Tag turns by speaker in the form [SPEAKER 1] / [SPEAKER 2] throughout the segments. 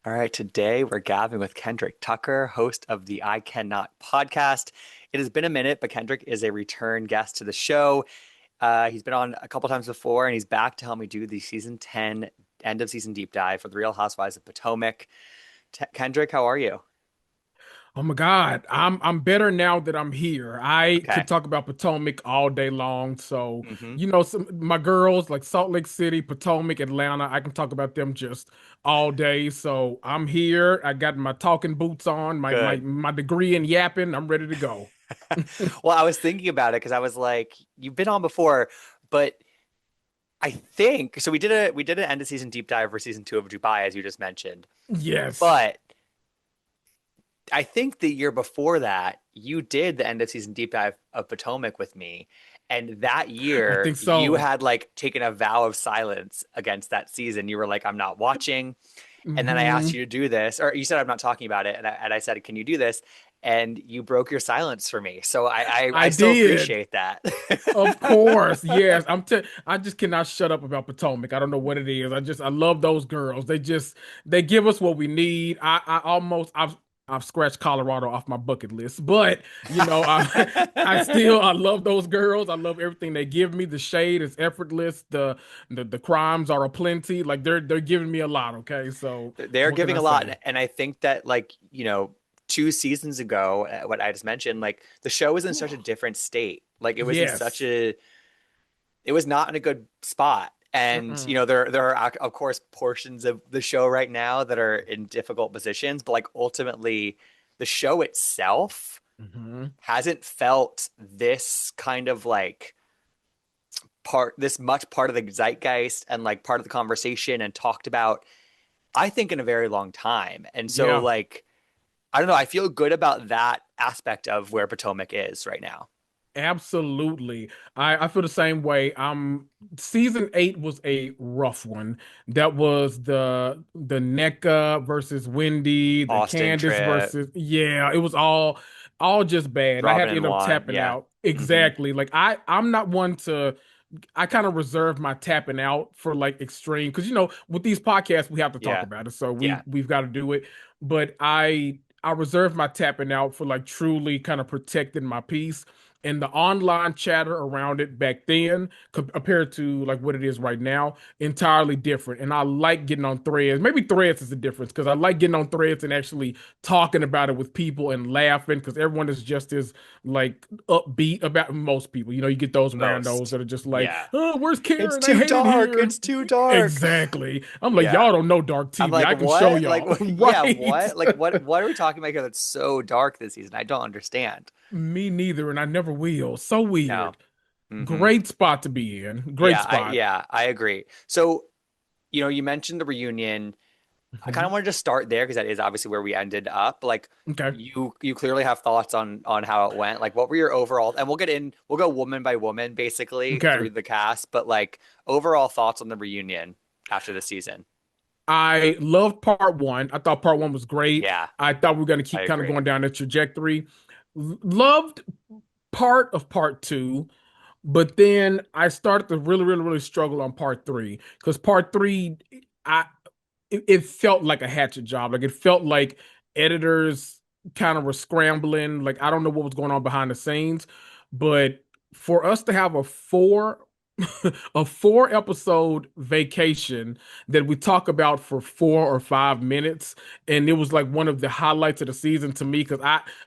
[SPEAKER 1] All right, today we're gathering with Kendrick Tucker, host of the I Cannot podcast. It has been a minute, but Kendrick is a return guest to the show. He's been on a couple times before, and he's back to help me do the season 10 end of season deep dive for the Real Housewives of Potomac. Kendrick, how are you?
[SPEAKER 2] Oh my God, I'm better now that I'm here. I
[SPEAKER 1] Okay.
[SPEAKER 2] could talk about Potomac all day long. So,
[SPEAKER 1] hmm
[SPEAKER 2] my girls like Salt Lake City, Potomac, Atlanta, I can talk about them just all day. So I'm here. I got my talking boots on,
[SPEAKER 1] Good.
[SPEAKER 2] my degree in yapping. I'm ready to go.
[SPEAKER 1] Well, I was thinking about it because I was like, you've been on before, but I think so. We did an end of season deep dive for season 2 of Dubai, as you just mentioned.
[SPEAKER 2] Yes,
[SPEAKER 1] But I think the year before that, you did the end of season deep dive of Potomac with me. And that
[SPEAKER 2] I
[SPEAKER 1] year,
[SPEAKER 2] think
[SPEAKER 1] you
[SPEAKER 2] so.
[SPEAKER 1] had like taken a vow of silence against that season. You were like, I'm not watching. And then I asked
[SPEAKER 2] Hmm.
[SPEAKER 1] you to do this, or you said, I'm not talking about it. And I said, Can you do this? And you broke your silence for me. So I
[SPEAKER 2] I
[SPEAKER 1] still
[SPEAKER 2] did.
[SPEAKER 1] appreciate that.
[SPEAKER 2] Of course, yes. I just cannot shut up about Potomac. I don't know what it is. I love those girls. They give us what we need. I've scratched Colorado off my bucket list, but I love those girls. I love everything they give me. The shade is effortless. The crimes are aplenty. Like they're giving me a lot, okay? So
[SPEAKER 1] They're
[SPEAKER 2] what can
[SPEAKER 1] giving
[SPEAKER 2] I
[SPEAKER 1] a lot.
[SPEAKER 2] say?
[SPEAKER 1] And I think that, like, 2 seasons ago, what I just mentioned, like, the show was in
[SPEAKER 2] Whew.
[SPEAKER 1] such a different state. Like,
[SPEAKER 2] Yes.
[SPEAKER 1] it was not in a good spot. And,
[SPEAKER 2] Mm-mm.
[SPEAKER 1] there are, of course, portions of the show right now that are in difficult positions, but, like, ultimately, the show itself
[SPEAKER 2] Hmm.
[SPEAKER 1] hasn't felt this kind of like this much part of the zeitgeist and like part of the conversation and talked about, I think, in a very long time. And so,
[SPEAKER 2] Yeah.
[SPEAKER 1] like, I don't know, I feel good about that aspect of where Potomac is right now.
[SPEAKER 2] Absolutely. I feel the same way. Season 8 was a rough one. That was the NECA versus Wendy, the
[SPEAKER 1] Austin
[SPEAKER 2] Candace
[SPEAKER 1] trip,
[SPEAKER 2] versus yeah, it was all just bad. And I had
[SPEAKER 1] Robin
[SPEAKER 2] to
[SPEAKER 1] and
[SPEAKER 2] end up
[SPEAKER 1] Juan.
[SPEAKER 2] tapping
[SPEAKER 1] Yeah.
[SPEAKER 2] out.
[SPEAKER 1] hmm
[SPEAKER 2] Exactly. Like I'm not one to I kind of reserve my tapping out for like extreme because with these podcasts we have to talk
[SPEAKER 1] Yeah.
[SPEAKER 2] about it. So
[SPEAKER 1] Yeah.
[SPEAKER 2] we've got to do it. But I reserve my tapping out for like truly kind of protecting my peace and the online chatter around it back then compared to like what it is right now, entirely different. And I like getting on threads. Maybe threads is the difference because I like getting on threads and actually talking about it with people and laughing because everyone is just as like upbeat about most people. You get those randos
[SPEAKER 1] Most.
[SPEAKER 2] that are just like,
[SPEAKER 1] Yeah.
[SPEAKER 2] oh, where's
[SPEAKER 1] It's
[SPEAKER 2] Karen? I
[SPEAKER 1] too
[SPEAKER 2] hate it
[SPEAKER 1] dark.
[SPEAKER 2] here.
[SPEAKER 1] It's too dark.
[SPEAKER 2] Exactly. I'm like,
[SPEAKER 1] Yeah.
[SPEAKER 2] y'all don't know dark
[SPEAKER 1] I'm
[SPEAKER 2] TV.
[SPEAKER 1] like,
[SPEAKER 2] I can show
[SPEAKER 1] what? Like,
[SPEAKER 2] y'all.
[SPEAKER 1] yeah,
[SPEAKER 2] Right.
[SPEAKER 1] what? Like, what are we talking about here that's so dark this season? I don't understand.
[SPEAKER 2] Me neither, and I never will. So
[SPEAKER 1] No.
[SPEAKER 2] weird.
[SPEAKER 1] hmm
[SPEAKER 2] Great spot to be in. Great
[SPEAKER 1] Yeah,
[SPEAKER 2] spot.
[SPEAKER 1] I agree. So, you mentioned the reunion. I kind of
[SPEAKER 2] Mhm.
[SPEAKER 1] wanted to start there because that is obviously where we ended up. Like,
[SPEAKER 2] Okay.
[SPEAKER 1] you clearly have thoughts on how it went. Like, what were your overall? And we'll go woman by woman basically
[SPEAKER 2] Okay.
[SPEAKER 1] through the cast, but like overall thoughts on the reunion after the season.
[SPEAKER 2] I loved part one. I thought part one was great.
[SPEAKER 1] Yeah,
[SPEAKER 2] I thought we were going to
[SPEAKER 1] I
[SPEAKER 2] keep kind of
[SPEAKER 1] agree.
[SPEAKER 2] going down that trajectory. Loved part of part two, but then I started to really, really, really struggle on part three because part three, I it felt like a hatchet job. Like it felt like editors kind of were scrambling. Like I don't know what was going on behind the scenes, but for us to have a 4 episode vacation that we talk about for 4 or 5 minutes, and it was like one of the highlights of the season to me because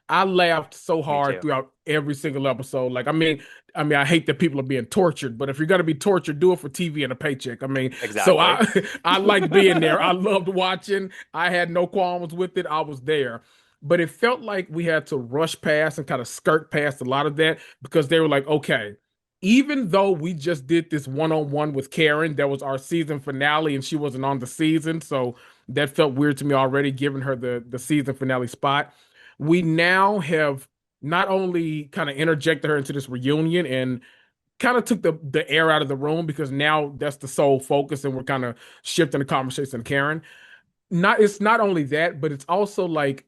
[SPEAKER 2] I laughed so
[SPEAKER 1] Me
[SPEAKER 2] hard
[SPEAKER 1] too.
[SPEAKER 2] throughout every single episode. Like I mean, I hate that people are being tortured, but if you're gonna be tortured, do it for TV and a paycheck. I mean, so
[SPEAKER 1] Exactly.
[SPEAKER 2] I liked being there. I loved watching. I had no qualms with it. I was there. But it felt like we had to rush past and kind of skirt past a lot of that because they were like, okay, even though we just did this one-on-one with Karen, that was our season finale, and she wasn't on the season, so that felt weird to me already, giving her the season finale spot. We now have not only kind of interjected her into this reunion and kind of took the air out of the room because now that's the sole focus, and we're kind of shifting the conversation to Karen. It's not only that, but it's also like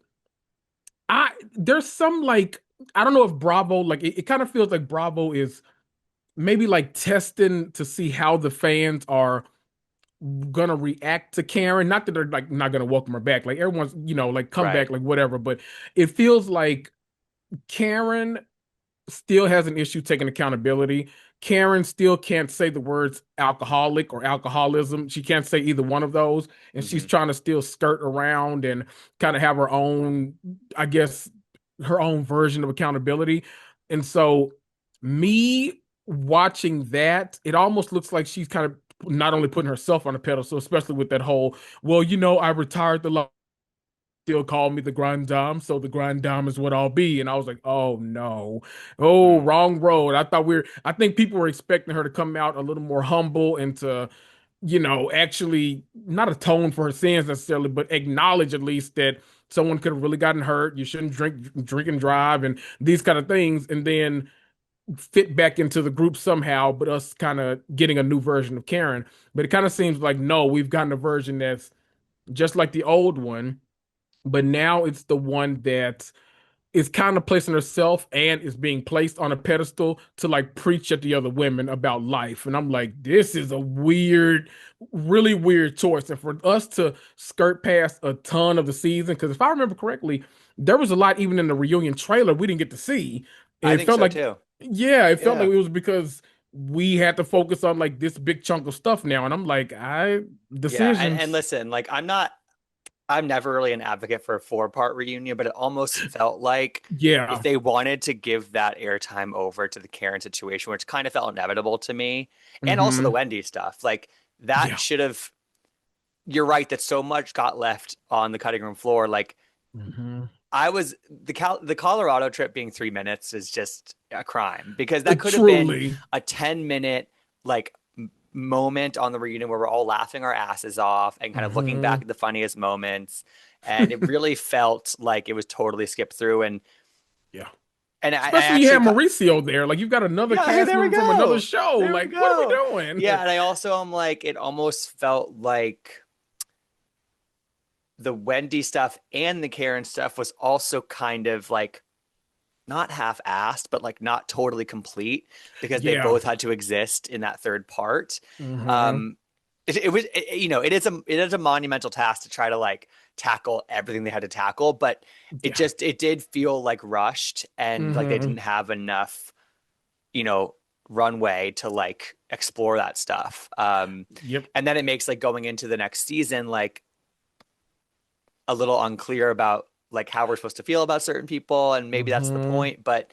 [SPEAKER 2] there's some like I don't know if Bravo like it kind of feels like Bravo is maybe like testing to see how the fans are gonna react to Karen. Not that they're like not gonna welcome her back. Like everyone's, like come back,
[SPEAKER 1] Right.
[SPEAKER 2] like whatever. But it feels like Karen still has an issue taking accountability. Karen still can't say the words alcoholic or alcoholism. She can't say either one of those. And she's
[SPEAKER 1] Hmm.
[SPEAKER 2] trying to still skirt around and kind of have her own, I guess, her own version of accountability. And so, me watching that, it almost looks like she's kind of not only putting herself on a pedestal, especially with that whole, well, I retired the law still call me the Grand Dame, so the Grand Dame is what I'll be. And I was like, oh no, oh,
[SPEAKER 1] Mm.
[SPEAKER 2] wrong road. I think people were expecting her to come out a little more humble and to, actually not atone for her sins necessarily, but acknowledge at least that someone could have really gotten hurt. You shouldn't drink and drive and these kind of things. And then fit back into the group somehow, but us kind of getting a new version of Karen. But it kind of seems like, no, we've gotten a version that's just like the old one, but now it's the one that is kind of placing herself and is being placed on a pedestal to like preach at the other women about life. And I'm like, this is a weird, really weird choice. And for us to skirt past a ton of the season, because if I remember correctly, there was a lot even in the reunion trailer we didn't get to see. And
[SPEAKER 1] I
[SPEAKER 2] it
[SPEAKER 1] think
[SPEAKER 2] felt
[SPEAKER 1] so
[SPEAKER 2] like,
[SPEAKER 1] too.
[SPEAKER 2] yeah, it felt like
[SPEAKER 1] Yeah.
[SPEAKER 2] it was because we had to focus on like this big chunk of stuff now. And I'm like,
[SPEAKER 1] Yeah. And
[SPEAKER 2] decisions.
[SPEAKER 1] listen, like I'm never really an advocate for a four-part reunion, but it almost felt like if
[SPEAKER 2] Yeah.
[SPEAKER 1] they wanted to give that airtime over to the Karen situation, which kind of felt inevitable to me, and also the
[SPEAKER 2] Hmm.
[SPEAKER 1] Wendy stuff, like that
[SPEAKER 2] Yeah.
[SPEAKER 1] should have, you're right that so much got left on the cutting room floor. Like
[SPEAKER 2] Hmm.
[SPEAKER 1] I was the Colorado trip being 3 minutes is just a crime because that could have been
[SPEAKER 2] Truly.
[SPEAKER 1] a 10 minute like moment on the reunion where we're all laughing our asses off and kind of looking back
[SPEAKER 2] Hmm.
[SPEAKER 1] at the funniest moments. And it really felt like it was totally skipped through.
[SPEAKER 2] Yeah.
[SPEAKER 1] I
[SPEAKER 2] Especially you
[SPEAKER 1] actually
[SPEAKER 2] have Mauricio there. Like you've got another
[SPEAKER 1] yeah, hey,
[SPEAKER 2] cast
[SPEAKER 1] there we
[SPEAKER 2] member from another
[SPEAKER 1] go.
[SPEAKER 2] show.
[SPEAKER 1] There we
[SPEAKER 2] Like, what are we
[SPEAKER 1] go. Yeah,
[SPEAKER 2] doing?
[SPEAKER 1] and I also am like, it almost felt like the Wendy stuff and the Karen stuff was also kind of like not half-assed, but like not totally complete because they
[SPEAKER 2] Yeah.
[SPEAKER 1] both had to exist in that third part.
[SPEAKER 2] Hmm.
[SPEAKER 1] Um, it was, it is a monumental task to try to like tackle everything they had to tackle, but
[SPEAKER 2] Yeah.
[SPEAKER 1] it did feel like rushed and like they didn't
[SPEAKER 2] Hmm.
[SPEAKER 1] have enough, you know, runway to like explore that stuff.
[SPEAKER 2] Yep.
[SPEAKER 1] And then it makes like going into the next season like a little unclear about like how we're supposed to feel about certain people, and maybe that's the
[SPEAKER 2] Hmm.
[SPEAKER 1] point. But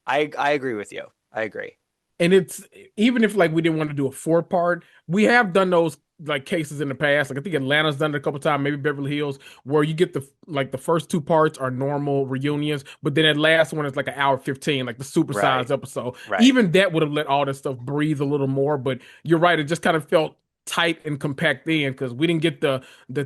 [SPEAKER 1] I agree with you. I agree.
[SPEAKER 2] And it's even if like we didn't want to do a four part, we have done those like cases in the past. Like I think Atlanta's done it a couple times, maybe Beverly Hills, where you get the first two parts are normal reunions, but then that last one is like an hour 15, like the
[SPEAKER 1] Right.
[SPEAKER 2] supersized episode.
[SPEAKER 1] Right.
[SPEAKER 2] Even that would have let all this stuff breathe a little more. But you're right, it just kind of felt tight and compact in because we didn't get the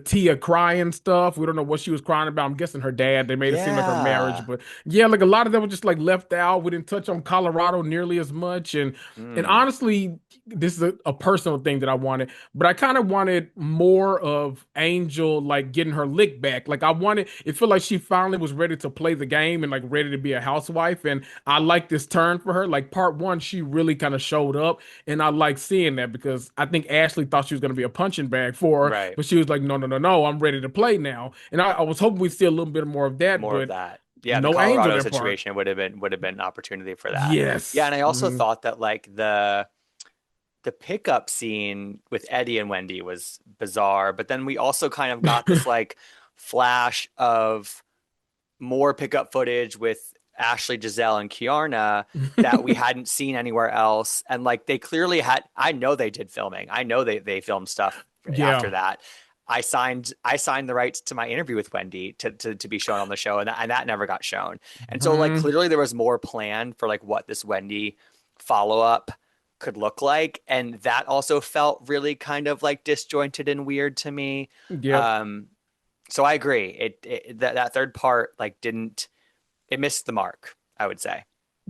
[SPEAKER 2] Tia crying stuff. We don't know what she was crying about. I'm guessing her dad. They made it seem like her marriage,
[SPEAKER 1] Yeah.
[SPEAKER 2] but yeah, like a lot of them were just like left out. We didn't touch on Colorado nearly as much, and
[SPEAKER 1] Mm.
[SPEAKER 2] honestly, this is a personal thing that I wanted, but I kind of wanted more of Angel like getting her lick back. Like I wanted, it felt like she finally was ready to play the game and like ready to be a housewife. And I like this turn for her. Like part one, she really kind of showed up, and I like seeing that because I think Ashley thought she was going to be a punching bag for her,
[SPEAKER 1] Right.
[SPEAKER 2] but she was like, no, no, no, no, I'm ready to play now. And I was hoping we'd see a little bit more of that,
[SPEAKER 1] More of
[SPEAKER 2] but
[SPEAKER 1] that. Yeah, the
[SPEAKER 2] no Angel
[SPEAKER 1] Colorado
[SPEAKER 2] that part.
[SPEAKER 1] situation would have been an opportunity for that. Yeah,
[SPEAKER 2] Yes.
[SPEAKER 1] and I also
[SPEAKER 2] Mhm.
[SPEAKER 1] thought that like the pickup scene with Eddie and Wendy was bizarre, but then we also kind of got this like flash of more pickup footage with Ashley, Giselle, and Kiana that we hadn't seen anywhere else. And like they clearly had, I know they did filming. I know they filmed stuff after
[SPEAKER 2] Yeah.
[SPEAKER 1] that. I signed the rights to my interview with Wendy to be shown on the show, and that never got shown. And so like
[SPEAKER 2] Mhm.
[SPEAKER 1] clearly there was more planned for like what this Wendy follow up could look like, and that also felt really kind of like disjointed and weird to me.
[SPEAKER 2] Yep.
[SPEAKER 1] Um, so I agree. That third part like didn't it missed the mark, I would say.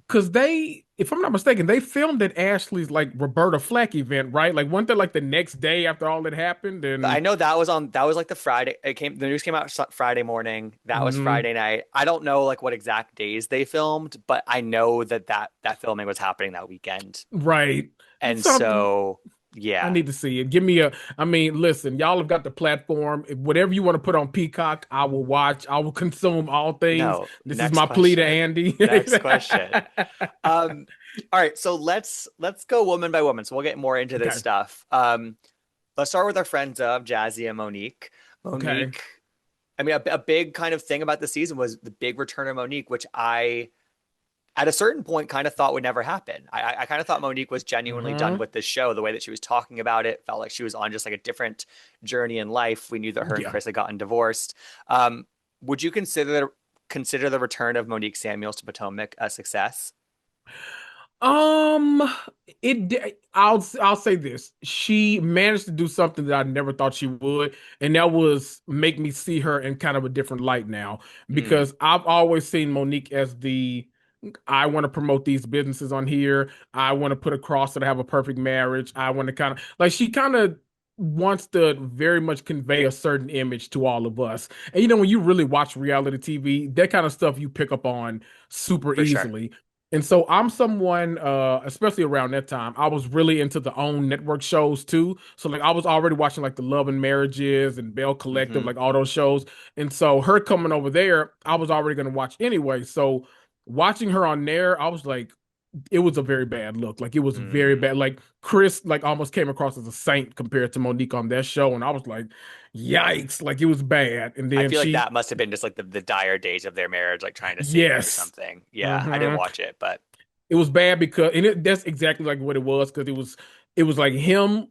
[SPEAKER 2] Because they, if I'm not mistaken, they filmed at Ashley's like Roberta Flack event, right? Like, wasn't that like the next day after all that happened?
[SPEAKER 1] I
[SPEAKER 2] And
[SPEAKER 1] know that was like the Friday the news came out Friday morning. That was
[SPEAKER 2] mhm,
[SPEAKER 1] Friday night. I don't know like what exact days they filmed, but I know that filming was happening that weekend.
[SPEAKER 2] right.
[SPEAKER 1] And
[SPEAKER 2] So
[SPEAKER 1] so
[SPEAKER 2] I
[SPEAKER 1] Yeah.
[SPEAKER 2] need to see it. Give me a, I mean, listen, y'all have got the platform. Whatever you want to put on Peacock, I will watch. I will consume all things.
[SPEAKER 1] No,
[SPEAKER 2] This is
[SPEAKER 1] next
[SPEAKER 2] my plea to
[SPEAKER 1] question.
[SPEAKER 2] Andy.
[SPEAKER 1] Next question. Um, all right, so let's go woman by woman. So we'll get more into this
[SPEAKER 2] Okay.
[SPEAKER 1] stuff. Let's start with our friends of Jazzy and Monique.
[SPEAKER 2] Okay.
[SPEAKER 1] Monique, I mean, a big kind of thing about the season was the big return of Monique, which I, at a certain point, kind of thought would never happen. I kind of thought Monique was genuinely done
[SPEAKER 2] Uh-huh.
[SPEAKER 1] with this show. The way that she was talking about it felt like she was on just like a different journey in life. We knew that her and
[SPEAKER 2] Yeah.
[SPEAKER 1] Chris had gotten divorced. Um, would you consider the return of Monique Samuels to Potomac a success?
[SPEAKER 2] Um, I'll say this. She managed to do something that I never thought she would, and that was make me see her in kind of a different light now.
[SPEAKER 1] Mm,
[SPEAKER 2] Because I've always seen Monique as the I want to promote these businesses on here. I want to put across that I have a perfect marriage. I want to kind of like she kind of wants to very much convey a certain image to all of us. And when you really watch reality TV, that kind of stuff you pick up on super
[SPEAKER 1] for sure.
[SPEAKER 2] easily. And so I'm someone, especially around that time, I was really into the own network shows too. So like I was already watching like the Love and Marriages and Bell Collective,
[SPEAKER 1] Hmm.
[SPEAKER 2] like all those shows. And so her coming over there, I was already going to watch anyway. So watching her on there, I was like, it was a very bad look. Like it was very
[SPEAKER 1] Mm.
[SPEAKER 2] bad. Like Chris, like almost came across as a saint compared to Monique on that show, and I was like, yikes! Like it was bad. And
[SPEAKER 1] I
[SPEAKER 2] then
[SPEAKER 1] feel like
[SPEAKER 2] she,
[SPEAKER 1] that must have been just like the dire days of their marriage, like trying to save it or
[SPEAKER 2] yes,
[SPEAKER 1] something. Yeah, I didn't
[SPEAKER 2] hmm
[SPEAKER 1] watch it, but
[SPEAKER 2] it was bad because, and that's exactly like what it was because it was like him,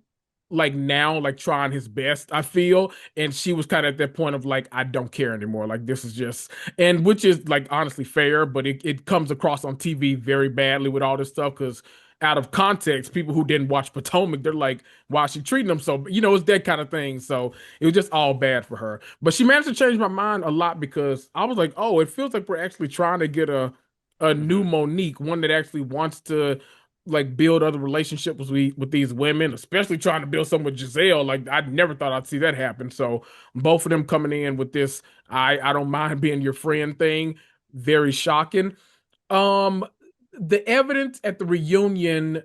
[SPEAKER 2] like now, like trying his best. I feel, and she was kind of at that point of like, I don't care anymore. Like this is just, and which is like honestly fair, but it comes across on TV very badly with all this stuff because out of context, people who didn't watch Potomac, they're like, why is she treating them so? It's that kind of thing. So it was just all bad for her. But she managed to change my mind a lot because I was like, oh, it feels like we're actually trying to get a new
[SPEAKER 1] mhm.
[SPEAKER 2] Monique, one that actually wants to like build other relationships with these women, especially trying to build some with Jazelle. Like I never thought I'd see that happen. So both of them coming in with this, I don't mind being your friend thing, very shocking. Um, the evidence at the reunion,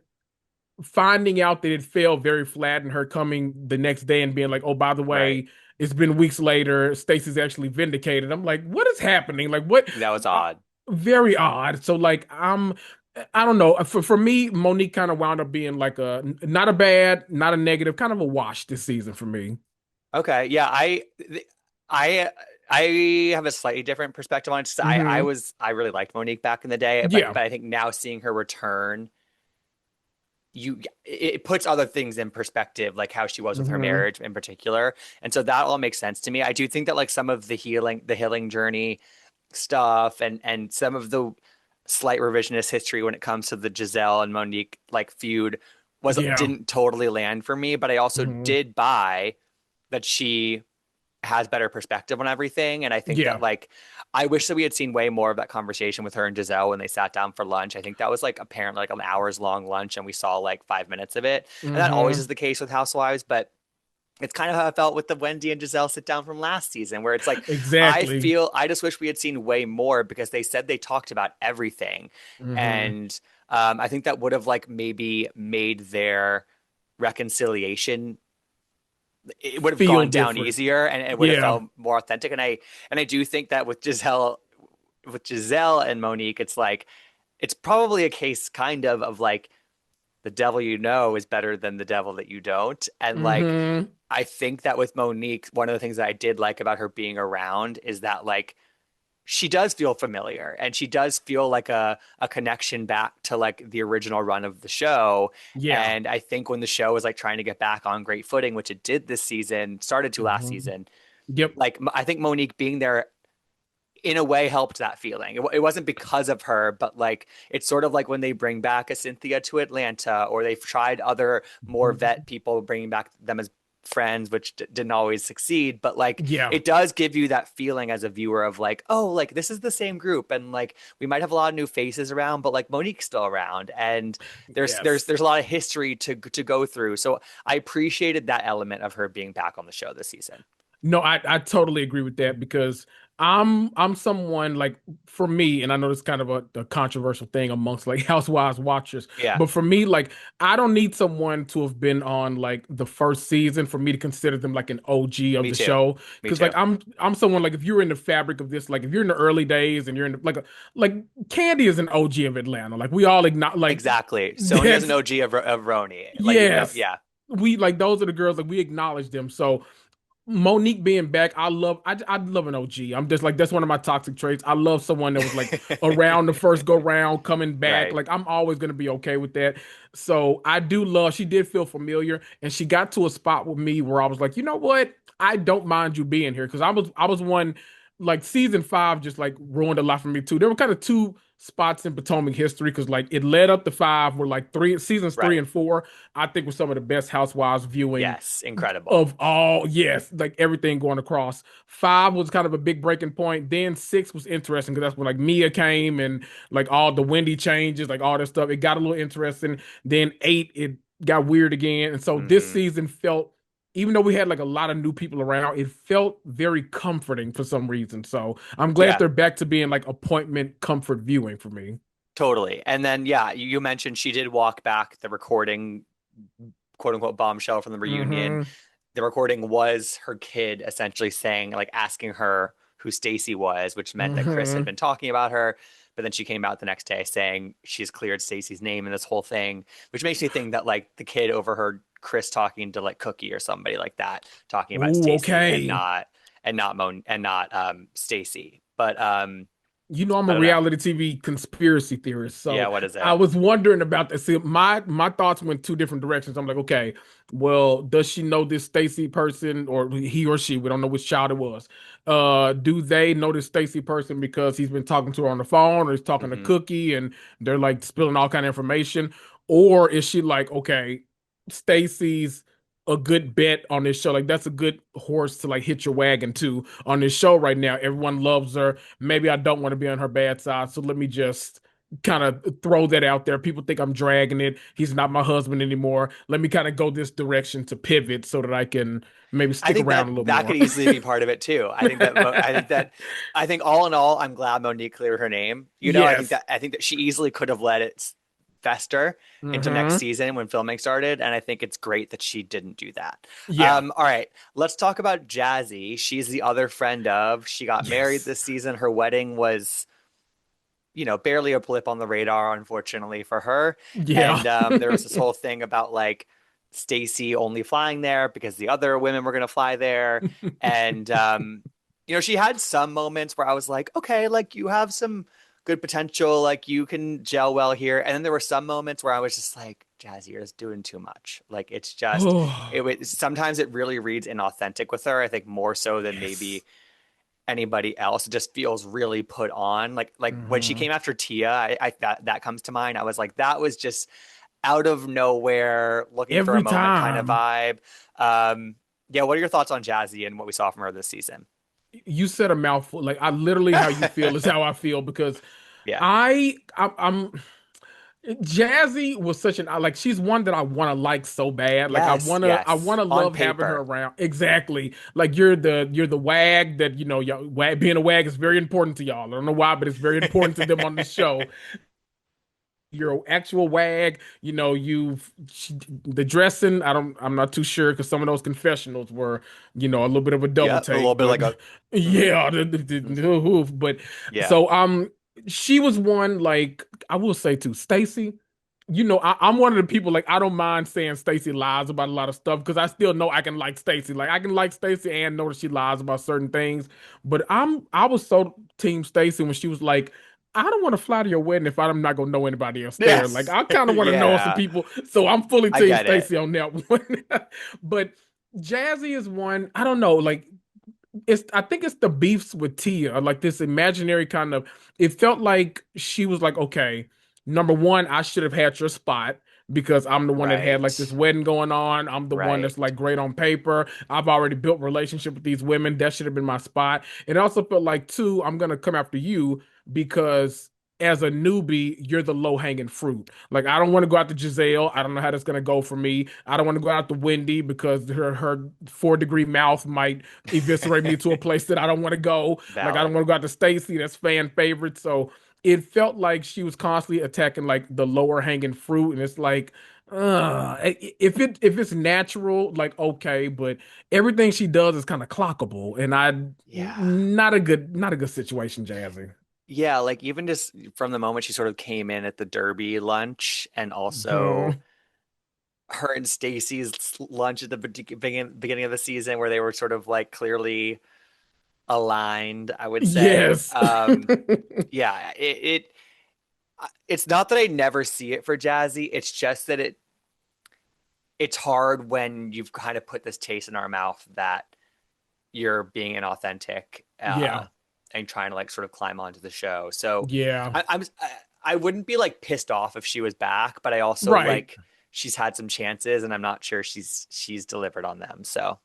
[SPEAKER 2] finding out that it fell very flat, and her coming the next day and being like, "Oh, by the
[SPEAKER 1] Right.
[SPEAKER 2] way, it's been weeks later. Stacy's actually vindicated." I'm like, "What is happening? Like, what?"
[SPEAKER 1] That was
[SPEAKER 2] Uh,
[SPEAKER 1] odd.
[SPEAKER 2] Very odd. So, like, I don't know. For me, Monique kind of wound up being like a not a bad, not a negative, kind of a wash this season for me.
[SPEAKER 1] Okay. Yeah, I I have a slightly different perspective on it. Just
[SPEAKER 2] Hmm.
[SPEAKER 1] I really liked Monique back in the day, but
[SPEAKER 2] Yeah.
[SPEAKER 1] I think now seeing her return, it puts other things in perspective, like how she was with her
[SPEAKER 2] Hmm.
[SPEAKER 1] marriage in particular. And so that all makes sense to me. I do think that like some of the healing journey stuff and some of the slight revisionist history when it comes to the Jazelle and Monique like feud was
[SPEAKER 2] Yeah.
[SPEAKER 1] didn't totally land for me, but I also
[SPEAKER 2] Hmm.
[SPEAKER 1] did buy that she has better perspective on everything. And I think that
[SPEAKER 2] Yeah.
[SPEAKER 1] like I wish that we had seen way more of that conversation with her and Giselle when they sat down for lunch. I think that was like apparently like an hours long lunch and we saw like 5 minutes of it. And that always
[SPEAKER 2] Hmm.
[SPEAKER 1] is the case with Housewives, but it's kind of how I felt with the Wendy and Giselle sit down from last season, where it's like
[SPEAKER 2] Exactly.
[SPEAKER 1] I just wish we had seen way more because they said they talked about everything,
[SPEAKER 2] Hmm.
[SPEAKER 1] and I think that would have like maybe made their reconciliation, it would have
[SPEAKER 2] Feel
[SPEAKER 1] gone down
[SPEAKER 2] different.
[SPEAKER 1] easier and it would have
[SPEAKER 2] Yeah.
[SPEAKER 1] felt more authentic. And I do think that with Giselle and Monique, it's like it's probably a case kind of like the devil you know is better than the devil that you don't. And like
[SPEAKER 2] Hmm.
[SPEAKER 1] I think that with Monique, one of the things that I did like about her being around is that like she does feel familiar and she does feel like a connection back to like the original run of the show.
[SPEAKER 2] Yeah.
[SPEAKER 1] And I think when the show was like trying to get back on great footing, which it did this season, started to last
[SPEAKER 2] Hmm.
[SPEAKER 1] season,
[SPEAKER 2] Yep.
[SPEAKER 1] like I think Monique being there in a way helped that feeling. It wasn't because of her, but like it's sort of like when they bring back a Cynthia to Atlanta, or they've tried other more vet people bringing back them as friends, which didn't always succeed. But like
[SPEAKER 2] Yeah.
[SPEAKER 1] it does give you that feeling as a viewer of like, oh, like this is the same group, and like we might have a lot of new faces around, but like Monique's still around, and
[SPEAKER 2] Yes.
[SPEAKER 1] there's a lot of history to go through. So I appreciated that element of her being back on the show this season.
[SPEAKER 2] No, I totally agree with that because I'm someone like for me, and I know this is kind of a controversial thing amongst like Housewives watchers,
[SPEAKER 1] Yeah,
[SPEAKER 2] but for me, like I don't need someone to have been on like the first season for me to consider them like an OG of
[SPEAKER 1] me
[SPEAKER 2] the
[SPEAKER 1] too.
[SPEAKER 2] show.
[SPEAKER 1] Me
[SPEAKER 2] Because like
[SPEAKER 1] too.
[SPEAKER 2] I'm someone like if you're in the fabric of this, like if you're in the early days and you're in the, like Candy is an OG of Atlanta. Like we all acknowledge like
[SPEAKER 1] Exactly. Sonya's an
[SPEAKER 2] that's
[SPEAKER 1] OG of Roni. Like even though,
[SPEAKER 2] yes.
[SPEAKER 1] yeah,
[SPEAKER 2] We like those are the girls like we acknowledge them. So Monique being back, I love an OG. I'm just like that's one of my toxic traits. I love someone that was like around the first go round, coming back.
[SPEAKER 1] right,
[SPEAKER 2] Like I'm always gonna be okay with that. So I do love. She did feel familiar, and she got to a spot with me where I was like, you know what? I don't mind you being here because I was one like season five just like ruined a lot for me too. There were kind of two spots in Potomac history because like it led up to five where like three seasons three
[SPEAKER 1] right.
[SPEAKER 2] and four I think were some of the best Housewives viewing
[SPEAKER 1] Yes, incredible.
[SPEAKER 2] of all, yes, like everything going across. Five was kind of a big breaking point. Then six was interesting because that's when like Mia came and like all the Wendy changes, like all that stuff. It got a little interesting. Then eight, it got weird again. And so this
[SPEAKER 1] Hmm.
[SPEAKER 2] season felt, even though we had like a lot of new people around, it felt very comforting for some reason. So I'm glad
[SPEAKER 1] Yeah,
[SPEAKER 2] they're back to being like appointment comfort viewing for me.
[SPEAKER 1] totally. And then yeah, you mentioned she did walk back the recording, quote unquote bombshell from the reunion.
[SPEAKER 2] Hmm.
[SPEAKER 1] The recording was her kid essentially saying, like, asking her who Stacy was, which meant that Chris had
[SPEAKER 2] Hmm.
[SPEAKER 1] been talking about her. But then she came out the next day saying she's cleared Stacy's name in this whole thing, which makes me think that like the kid overheard Chris talking to like Cookie or somebody like that, talking about
[SPEAKER 2] Ooh,
[SPEAKER 1] Stacy
[SPEAKER 2] okay.
[SPEAKER 1] and not Mon and not Stacy.
[SPEAKER 2] You know, I'm
[SPEAKER 1] I
[SPEAKER 2] a
[SPEAKER 1] don't know.
[SPEAKER 2] reality TV conspiracy theorist,
[SPEAKER 1] Yeah,
[SPEAKER 2] so
[SPEAKER 1] what is
[SPEAKER 2] I
[SPEAKER 1] it?
[SPEAKER 2] was wondering about that. See, my thoughts went two different directions. I'm like, okay, well, does she know this Stacy person, or he or she? We don't know which child it was. Do they know this Stacy person because he's been talking to her on the phone, or he's talking to
[SPEAKER 1] Hmm.
[SPEAKER 2] Cookie, and they're like spilling all kind of information, or is she like, okay, Stacy's a good bet on this show? Like that's a good horse to like hit your wagon to on this show right now. Everyone loves her. Maybe I don't want to be on her bad side. So let me just kind of throw that out there. People think I'm dragging it. He's not my husband anymore. Let me kind of go this direction to pivot so that I can maybe
[SPEAKER 1] I
[SPEAKER 2] stick
[SPEAKER 1] think
[SPEAKER 2] around
[SPEAKER 1] that
[SPEAKER 2] a little
[SPEAKER 1] that could
[SPEAKER 2] more.
[SPEAKER 1] easily be part of it too. I think all in all, I'm glad Monique cleared her name. You know,
[SPEAKER 2] Yes.
[SPEAKER 1] I think that she easily could have let it fester into next
[SPEAKER 2] Hmm.
[SPEAKER 1] season when filming started, and I think it's great that she didn't do that.
[SPEAKER 2] Yeah.
[SPEAKER 1] All right, let's talk about Jazzy. She's the other friend of. She got married
[SPEAKER 2] Yes.
[SPEAKER 1] this season. Her wedding was, barely a blip on the radar, unfortunately for her.
[SPEAKER 2] Yeah.
[SPEAKER 1] And there was this whole thing about like Stacy only flying there because the other women were going to fly there. And, she had some moments where I was like, okay, like you have some good potential, like you can gel well here. And then there were some moments where I was just like, Jazzy, you're just doing too much. Like it's just,
[SPEAKER 2] Oh,
[SPEAKER 1] sometimes it really reads inauthentic with her. I think more so than
[SPEAKER 2] yes.
[SPEAKER 1] maybe anybody else. It just feels really put on. Like when she
[SPEAKER 2] Hmm.
[SPEAKER 1] came after Tia, I that comes to mind. I was like, that was just out of nowhere, looking for a
[SPEAKER 2] Every
[SPEAKER 1] moment kind of
[SPEAKER 2] time.
[SPEAKER 1] vibe. Um, yeah, what are your thoughts on Jazzy and what we saw from her this season?
[SPEAKER 2] You said a mouthful. Like I literally how you feel is how I feel because
[SPEAKER 1] Yeah.
[SPEAKER 2] I'm Jazzy was such an like she's one that I want to like so bad. Like
[SPEAKER 1] Yes,
[SPEAKER 2] I
[SPEAKER 1] yes.
[SPEAKER 2] wanna
[SPEAKER 1] On
[SPEAKER 2] love having her
[SPEAKER 1] paper.
[SPEAKER 2] around. Exactly. Like you're the wag that y'all being a wag is very important to y'all. I don't know why, but it's very important to them on the show. You're an actual wag. The dressing. I'm not too sure because some of those confessionals were a little bit of a double
[SPEAKER 1] Yeah, a little
[SPEAKER 2] take.
[SPEAKER 1] bit
[SPEAKER 2] But
[SPEAKER 1] like a mhm,
[SPEAKER 2] yeah,
[SPEAKER 1] mhm.
[SPEAKER 2] but
[SPEAKER 1] Yeah.
[SPEAKER 2] so she was one like I will say too, Stacy. I'm one of the people like I don't mind saying Stacy lies about a lot of stuff because I still know I can like Stacy. Like I can like Stacy and know that she lies about certain things. But I was so team Stacy when she was like, I don't want to fly to your wedding if I'm not gonna know anybody else there. Like
[SPEAKER 1] Yes.
[SPEAKER 2] I kind of want to know some
[SPEAKER 1] Yeah.
[SPEAKER 2] people. So I'm fully
[SPEAKER 1] I
[SPEAKER 2] team
[SPEAKER 1] get it.
[SPEAKER 2] Stacy on that one. But Jazzy is one, I don't know, like it's I think it's the beefs with Tia, like this imaginary kind of it felt like she was like, okay, number one, I should have had your spot because I'm the one that had like this
[SPEAKER 1] Right.
[SPEAKER 2] wedding going on. I'm the one
[SPEAKER 1] Right.
[SPEAKER 2] that's like great on paper. I've already built relationship with these women. That should have been my spot. It also felt like two, I'm gonna come after you because as a newbie, you're the low hanging fruit. Like, I don't want to go out to Giselle. I don't know how that's gonna go for me. I don't want to go out to Wendy because her 4 degree mouth might eviscerate me to a place that I don't want to go. Like, I don't
[SPEAKER 1] Valid.
[SPEAKER 2] want to go out to Stacy, that's fan favorite. So it felt like she was constantly attacking like the lower hanging fruit, and it's like, if it's natural, like okay, but everything she does is kind of clockable, and I
[SPEAKER 1] Yeah.
[SPEAKER 2] not a good situation, Jazzy.
[SPEAKER 1] Yeah, like even just from the moment she sort of came in at the Derby lunch and also
[SPEAKER 2] Mhm.
[SPEAKER 1] her and Stacy's lunch at the beginning of the season where they were sort of like clearly aligned, I would say.
[SPEAKER 2] Yes.
[SPEAKER 1] Yeah, it's not that I never see it for Jazzy. It's just that it's hard when you've kind of put this taste in our mouth that you're being inauthentic
[SPEAKER 2] Yeah.
[SPEAKER 1] and trying to like sort of climb onto the show. So
[SPEAKER 2] Yeah.
[SPEAKER 1] I wouldn't be like pissed off if she was back, but I also
[SPEAKER 2] Right.
[SPEAKER 1] like she's had some chances and I'm not sure she's delivered on them. So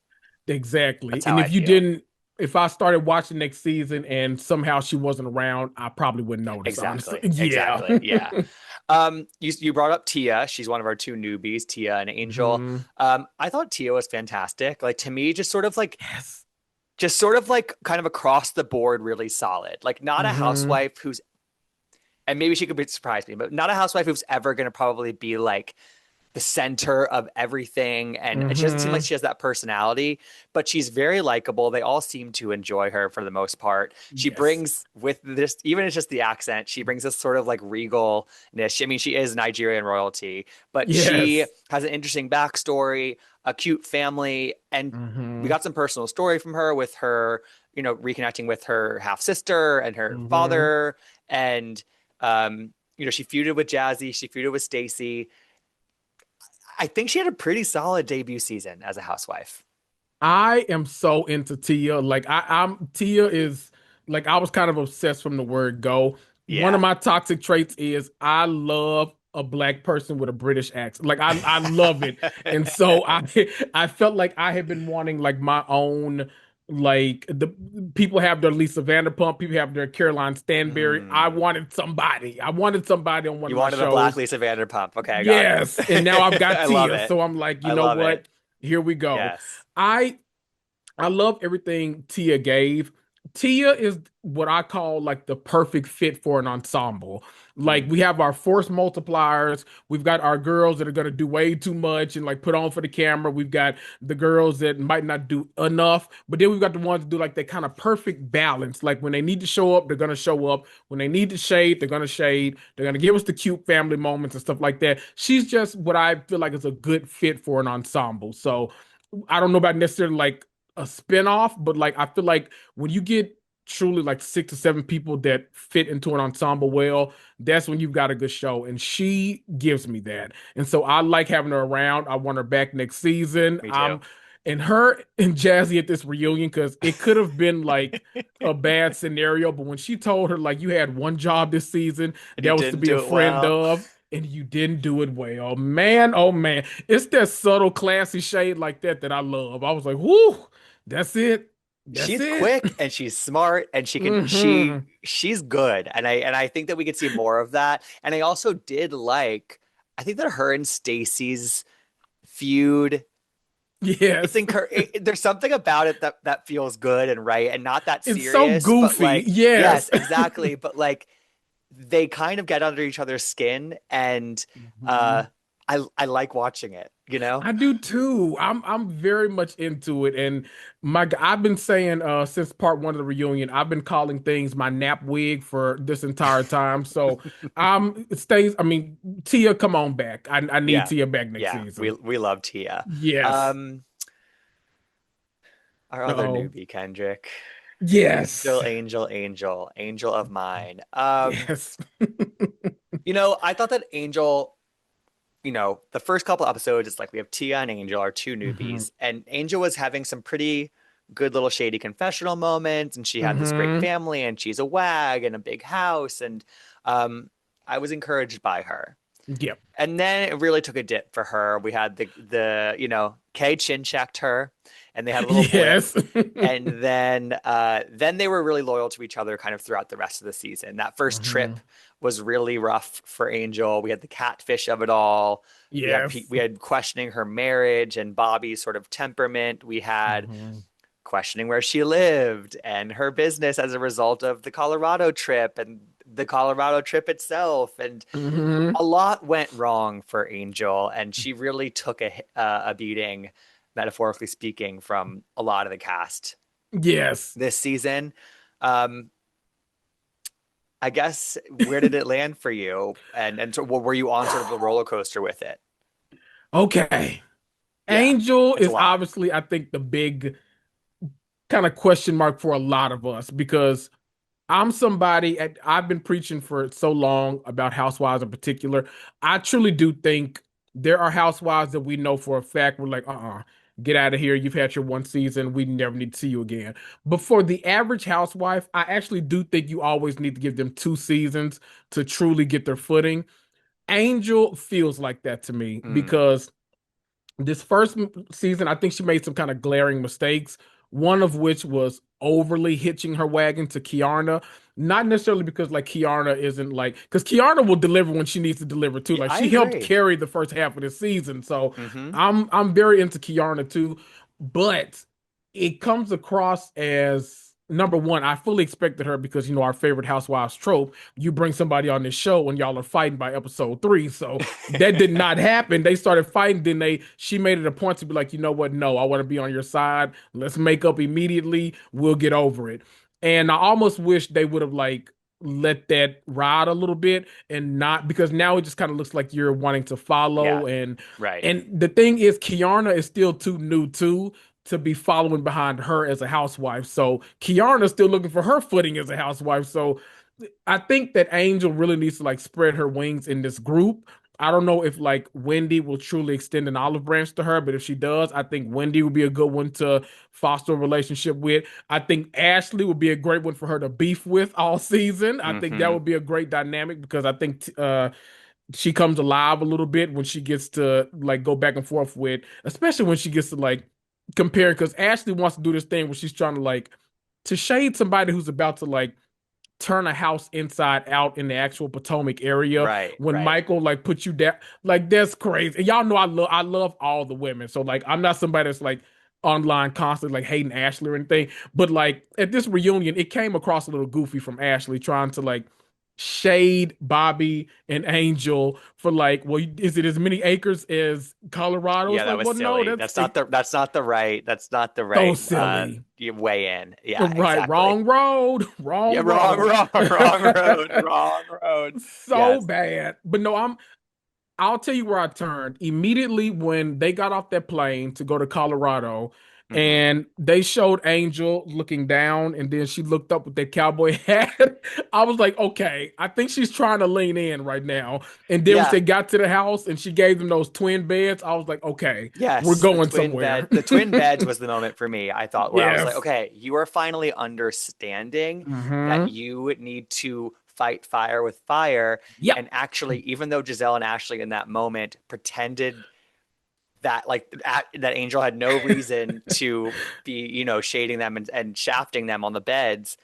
[SPEAKER 2] Exactly.
[SPEAKER 1] that's how
[SPEAKER 2] And
[SPEAKER 1] I
[SPEAKER 2] if you
[SPEAKER 1] feel.
[SPEAKER 2] didn't, if I started watching next season and somehow she wasn't around, I probably wouldn't notice, honestly.
[SPEAKER 1] Exactly.
[SPEAKER 2] Yeah.
[SPEAKER 1] Exactly. Yeah. You brought up Tia. She's one of our two newbies, Tia and Angel.
[SPEAKER 2] Mhm.
[SPEAKER 1] I thought Tia was fantastic. Like to me,
[SPEAKER 2] Yes.
[SPEAKER 1] just sort of like kind of across the board, really solid. Like not a
[SPEAKER 2] Hmm.
[SPEAKER 1] housewife who's, and maybe she could surprise me, but not a housewife who's ever going to probably be like the center of everything. And she doesn't seem like
[SPEAKER 2] Hmm.
[SPEAKER 1] she has that personality, but she's very likable. They all seem to enjoy her for the most part. She
[SPEAKER 2] Yes.
[SPEAKER 1] brings with this, even it's just the accent, she brings this sort of like regalness. I mean, she is Nigerian royalty, but she
[SPEAKER 2] Yes.
[SPEAKER 1] has an interesting backstory, a cute family, and we
[SPEAKER 2] Hmm.
[SPEAKER 1] got some personal story from her with her, reconnecting with her half sister and her
[SPEAKER 2] Hmm.
[SPEAKER 1] father. And, she feuded with Jazzy, she feuded with Stacy. I think she had a pretty solid debut season as a housewife.
[SPEAKER 2] I am so into Tia. Like I'm Tia is like I was kind of obsessed from the word go. One of
[SPEAKER 1] Yeah.
[SPEAKER 2] my toxic traits is I love a black person with a British accent. Like I love it. And so I felt like I had been wanting like my own like the people have their Lisa Vanderpump, people have their Caroline Stanberry. I
[SPEAKER 1] Mm.
[SPEAKER 2] wanted somebody. I wanted somebody on one
[SPEAKER 1] You
[SPEAKER 2] of my
[SPEAKER 1] wanted a black
[SPEAKER 2] shows.
[SPEAKER 1] Lisa Vanderpump. Okay, I got it.
[SPEAKER 2] Yes. And now I've got
[SPEAKER 1] I love
[SPEAKER 2] Tia.
[SPEAKER 1] it.
[SPEAKER 2] So I'm like, you
[SPEAKER 1] I
[SPEAKER 2] know
[SPEAKER 1] love
[SPEAKER 2] what?
[SPEAKER 1] it.
[SPEAKER 2] Here we go.
[SPEAKER 1] Yes.
[SPEAKER 2] I I love everything Tia gave. Tia is what I call like the perfect fit for an ensemble. Like
[SPEAKER 1] Mm.
[SPEAKER 2] we have our force multipliers. We've got our girls that are going to do way too much and like put on for the camera. We've got the girls that might not do enough, but then we've got the ones that do like that kind of perfect balance. Like when they need to show up, they're going to show up. When they need to shade, they're going to shade. They're going to give us the cute family moments and stuff like that. She's just what I feel like is a good fit for an ensemble. So I don't know about necessarily like a spinoff, but like I feel like when you get truly like 6 or 7 people that fit into an ensemble well, that's when you've got a good show. And she gives me that. And so I like having her around. I want her back next season.
[SPEAKER 1] Me too.
[SPEAKER 2] And her and Jazzy at this reunion, because it could have been like a bad scenario, but when she told her like you had one job this season,
[SPEAKER 1] And you
[SPEAKER 2] that was to
[SPEAKER 1] didn't
[SPEAKER 2] be a
[SPEAKER 1] do it
[SPEAKER 2] friend
[SPEAKER 1] well.
[SPEAKER 2] of, and you didn't do it well. Man, oh man. It's that subtle, classy shade like that that I love. I was like, whoo, that's it. That's
[SPEAKER 1] She's
[SPEAKER 2] it.
[SPEAKER 1] quick and she's smart and she can
[SPEAKER 2] Hmm.
[SPEAKER 1] she's good. And I think that we could see more of that. And I also did like I think that her and Stacy's feud
[SPEAKER 2] Yes.
[SPEAKER 1] there's something about it that feels good and right and not that
[SPEAKER 2] It's so
[SPEAKER 1] serious, but
[SPEAKER 2] goofy.
[SPEAKER 1] like
[SPEAKER 2] Yes.
[SPEAKER 1] yes, exactly, but like they kind of get under each other's skin and uh
[SPEAKER 2] Mhm.
[SPEAKER 1] I like watching it, you know?
[SPEAKER 2] I do too. I'm very much into it, and I've been saying since part 1 of the reunion, I've been calling things my nap wig for this entire time. So it stays. I mean, Tia, come on back. I need
[SPEAKER 1] Yeah.
[SPEAKER 2] Tia back next
[SPEAKER 1] Yeah, we
[SPEAKER 2] season.
[SPEAKER 1] we love Tia.
[SPEAKER 2] Yes.
[SPEAKER 1] Um our other
[SPEAKER 2] Oh,
[SPEAKER 1] newbie, Kendrick.
[SPEAKER 2] yes.
[SPEAKER 1] Angel of mine.
[SPEAKER 2] Yes.
[SPEAKER 1] I thought that Angel, the first couple episodes, it's like we have Tia and Angel, our two
[SPEAKER 2] Hmm.
[SPEAKER 1] newbies, and Angel was having some pretty good little shady confessional moments, and she had this great
[SPEAKER 2] Hmm.
[SPEAKER 1] family, and she's a wag and a big house, and um, I was encouraged by her.
[SPEAKER 2] Yep.
[SPEAKER 1] And then it really took a dip for her. We had Kay chin checked her, and they had a little blip.
[SPEAKER 2] Yes.
[SPEAKER 1] And then they were really loyal to each other kind of throughout the rest of the season. That first trip
[SPEAKER 2] Hmm.
[SPEAKER 1] was really rough for Angel. We had the catfish of it all.
[SPEAKER 2] Yes.
[SPEAKER 1] We had questioning her marriage and Bobby's sort of temperament. We had
[SPEAKER 2] Hmm.
[SPEAKER 1] questioning where she lived and her business as a result of the Colorado trip and the Colorado trip itself. And
[SPEAKER 2] Hmm.
[SPEAKER 1] a lot went wrong for Angel, and she really took a beating, metaphorically speaking, from a lot of the cast
[SPEAKER 2] Yes.
[SPEAKER 1] this season. Um, I guess where did it land for you? And so, were you on sort of the roller coaster with it?
[SPEAKER 2] Okay.
[SPEAKER 1] Yeah,
[SPEAKER 2] Angel
[SPEAKER 1] it's a
[SPEAKER 2] is
[SPEAKER 1] lot.
[SPEAKER 2] obviously, I think, the big kind of question mark for a lot of us because I've been preaching for so long about housewives in particular. I truly do think there are housewives that we know for a fact we're like, get out of here. You've had your one season. We never need to see you again. But for the average housewife, I actually do think you always need to give them 2 seasons to truly get their footing. Angel feels like that to me
[SPEAKER 1] Hmm.
[SPEAKER 2] because this first season, I think she made some kind of glaring mistakes. One of which was overly hitching her wagon to Kiana. Not necessarily because like Kiana isn't like because Kiana will deliver when she needs to deliver too.
[SPEAKER 1] Yeah,
[SPEAKER 2] Like
[SPEAKER 1] I
[SPEAKER 2] she helped
[SPEAKER 1] agree.
[SPEAKER 2] carry the first half of the season. So
[SPEAKER 1] Hmm.
[SPEAKER 2] I'm very into Kiana too. But it comes across as number one, I fully expected her because our favorite housewives trope, you bring somebody on this show and y'all are fighting by episode 3. So that did not happen. They started fighting. Then she made it a point to be like, you know what? No, I want to be on your side. Let's make up immediately. We'll get over it. And I almost wish they would have like let that ride a little bit and not because now it just kind of looks like you're wanting to
[SPEAKER 1] Yeah,
[SPEAKER 2] follow and
[SPEAKER 1] right.
[SPEAKER 2] and the thing is Kiana is still too new too to be following behind her as a housewife. So Kiana's still looking for her footing as a housewife. So I think that Angel really needs to like spread her wings in this group. I don't know if like Wendy will truly extend an olive branch to her, but if she does, I think Wendy would be a good one to foster a relationship with. I think Ashley would be a great one for her to beef with all season. I think that
[SPEAKER 1] Hmm.
[SPEAKER 2] would be a great dynamic because I think she comes alive a little bit when she gets to like go back and forth with, especially when she gets to like compare because Ashley wants to do this thing where she's trying to like to shade somebody who's about to like turn a house inside out in the actual Potomac area
[SPEAKER 1] Right,
[SPEAKER 2] when
[SPEAKER 1] right.
[SPEAKER 2] Michael like puts you down. Like that's crazy. And y'all know I love all the women. So like I'm not somebody that's like online constantly like hating Ashley or anything. But like at this reunion, it came across a little goofy from Ashley trying to like shade Bobby and Angel for like, well, is it as many acres as Colorado?
[SPEAKER 1] Yeah,
[SPEAKER 2] It's
[SPEAKER 1] that
[SPEAKER 2] like,
[SPEAKER 1] was
[SPEAKER 2] well, no,
[SPEAKER 1] silly.
[SPEAKER 2] that's
[SPEAKER 1] That's not the
[SPEAKER 2] so
[SPEAKER 1] right
[SPEAKER 2] silly.
[SPEAKER 1] way in. Yeah,
[SPEAKER 2] Right,
[SPEAKER 1] exactly.
[SPEAKER 2] wrong road,
[SPEAKER 1] Yeah,
[SPEAKER 2] wrong
[SPEAKER 1] wrong,
[SPEAKER 2] road.
[SPEAKER 1] wrong, wrong road, wrong road.
[SPEAKER 2] So
[SPEAKER 1] Yes.
[SPEAKER 2] bad. But no, I'll tell you where I turned immediately when they got off that plane to go to Colorado
[SPEAKER 1] Hmm.
[SPEAKER 2] and they showed Angel looking down and then she looked up with that cowboy hat. I was like, okay, I think she's trying to lean in right now. And then once
[SPEAKER 1] Yeah.
[SPEAKER 2] they got to the house and she gave them those twin beds, I was like, okay, we're
[SPEAKER 1] Yes,
[SPEAKER 2] going somewhere.
[SPEAKER 1] the twin beds was the moment for me. I thought where I was like,
[SPEAKER 2] Yes.
[SPEAKER 1] okay, you are finally understanding that
[SPEAKER 2] Hmm.
[SPEAKER 1] you need to fight fire with fire.
[SPEAKER 2] Yep.
[SPEAKER 1] And actually, even though Giselle and Ashley in that moment pretended that that Angel had no reason to be, shading them and shafting them on the beds,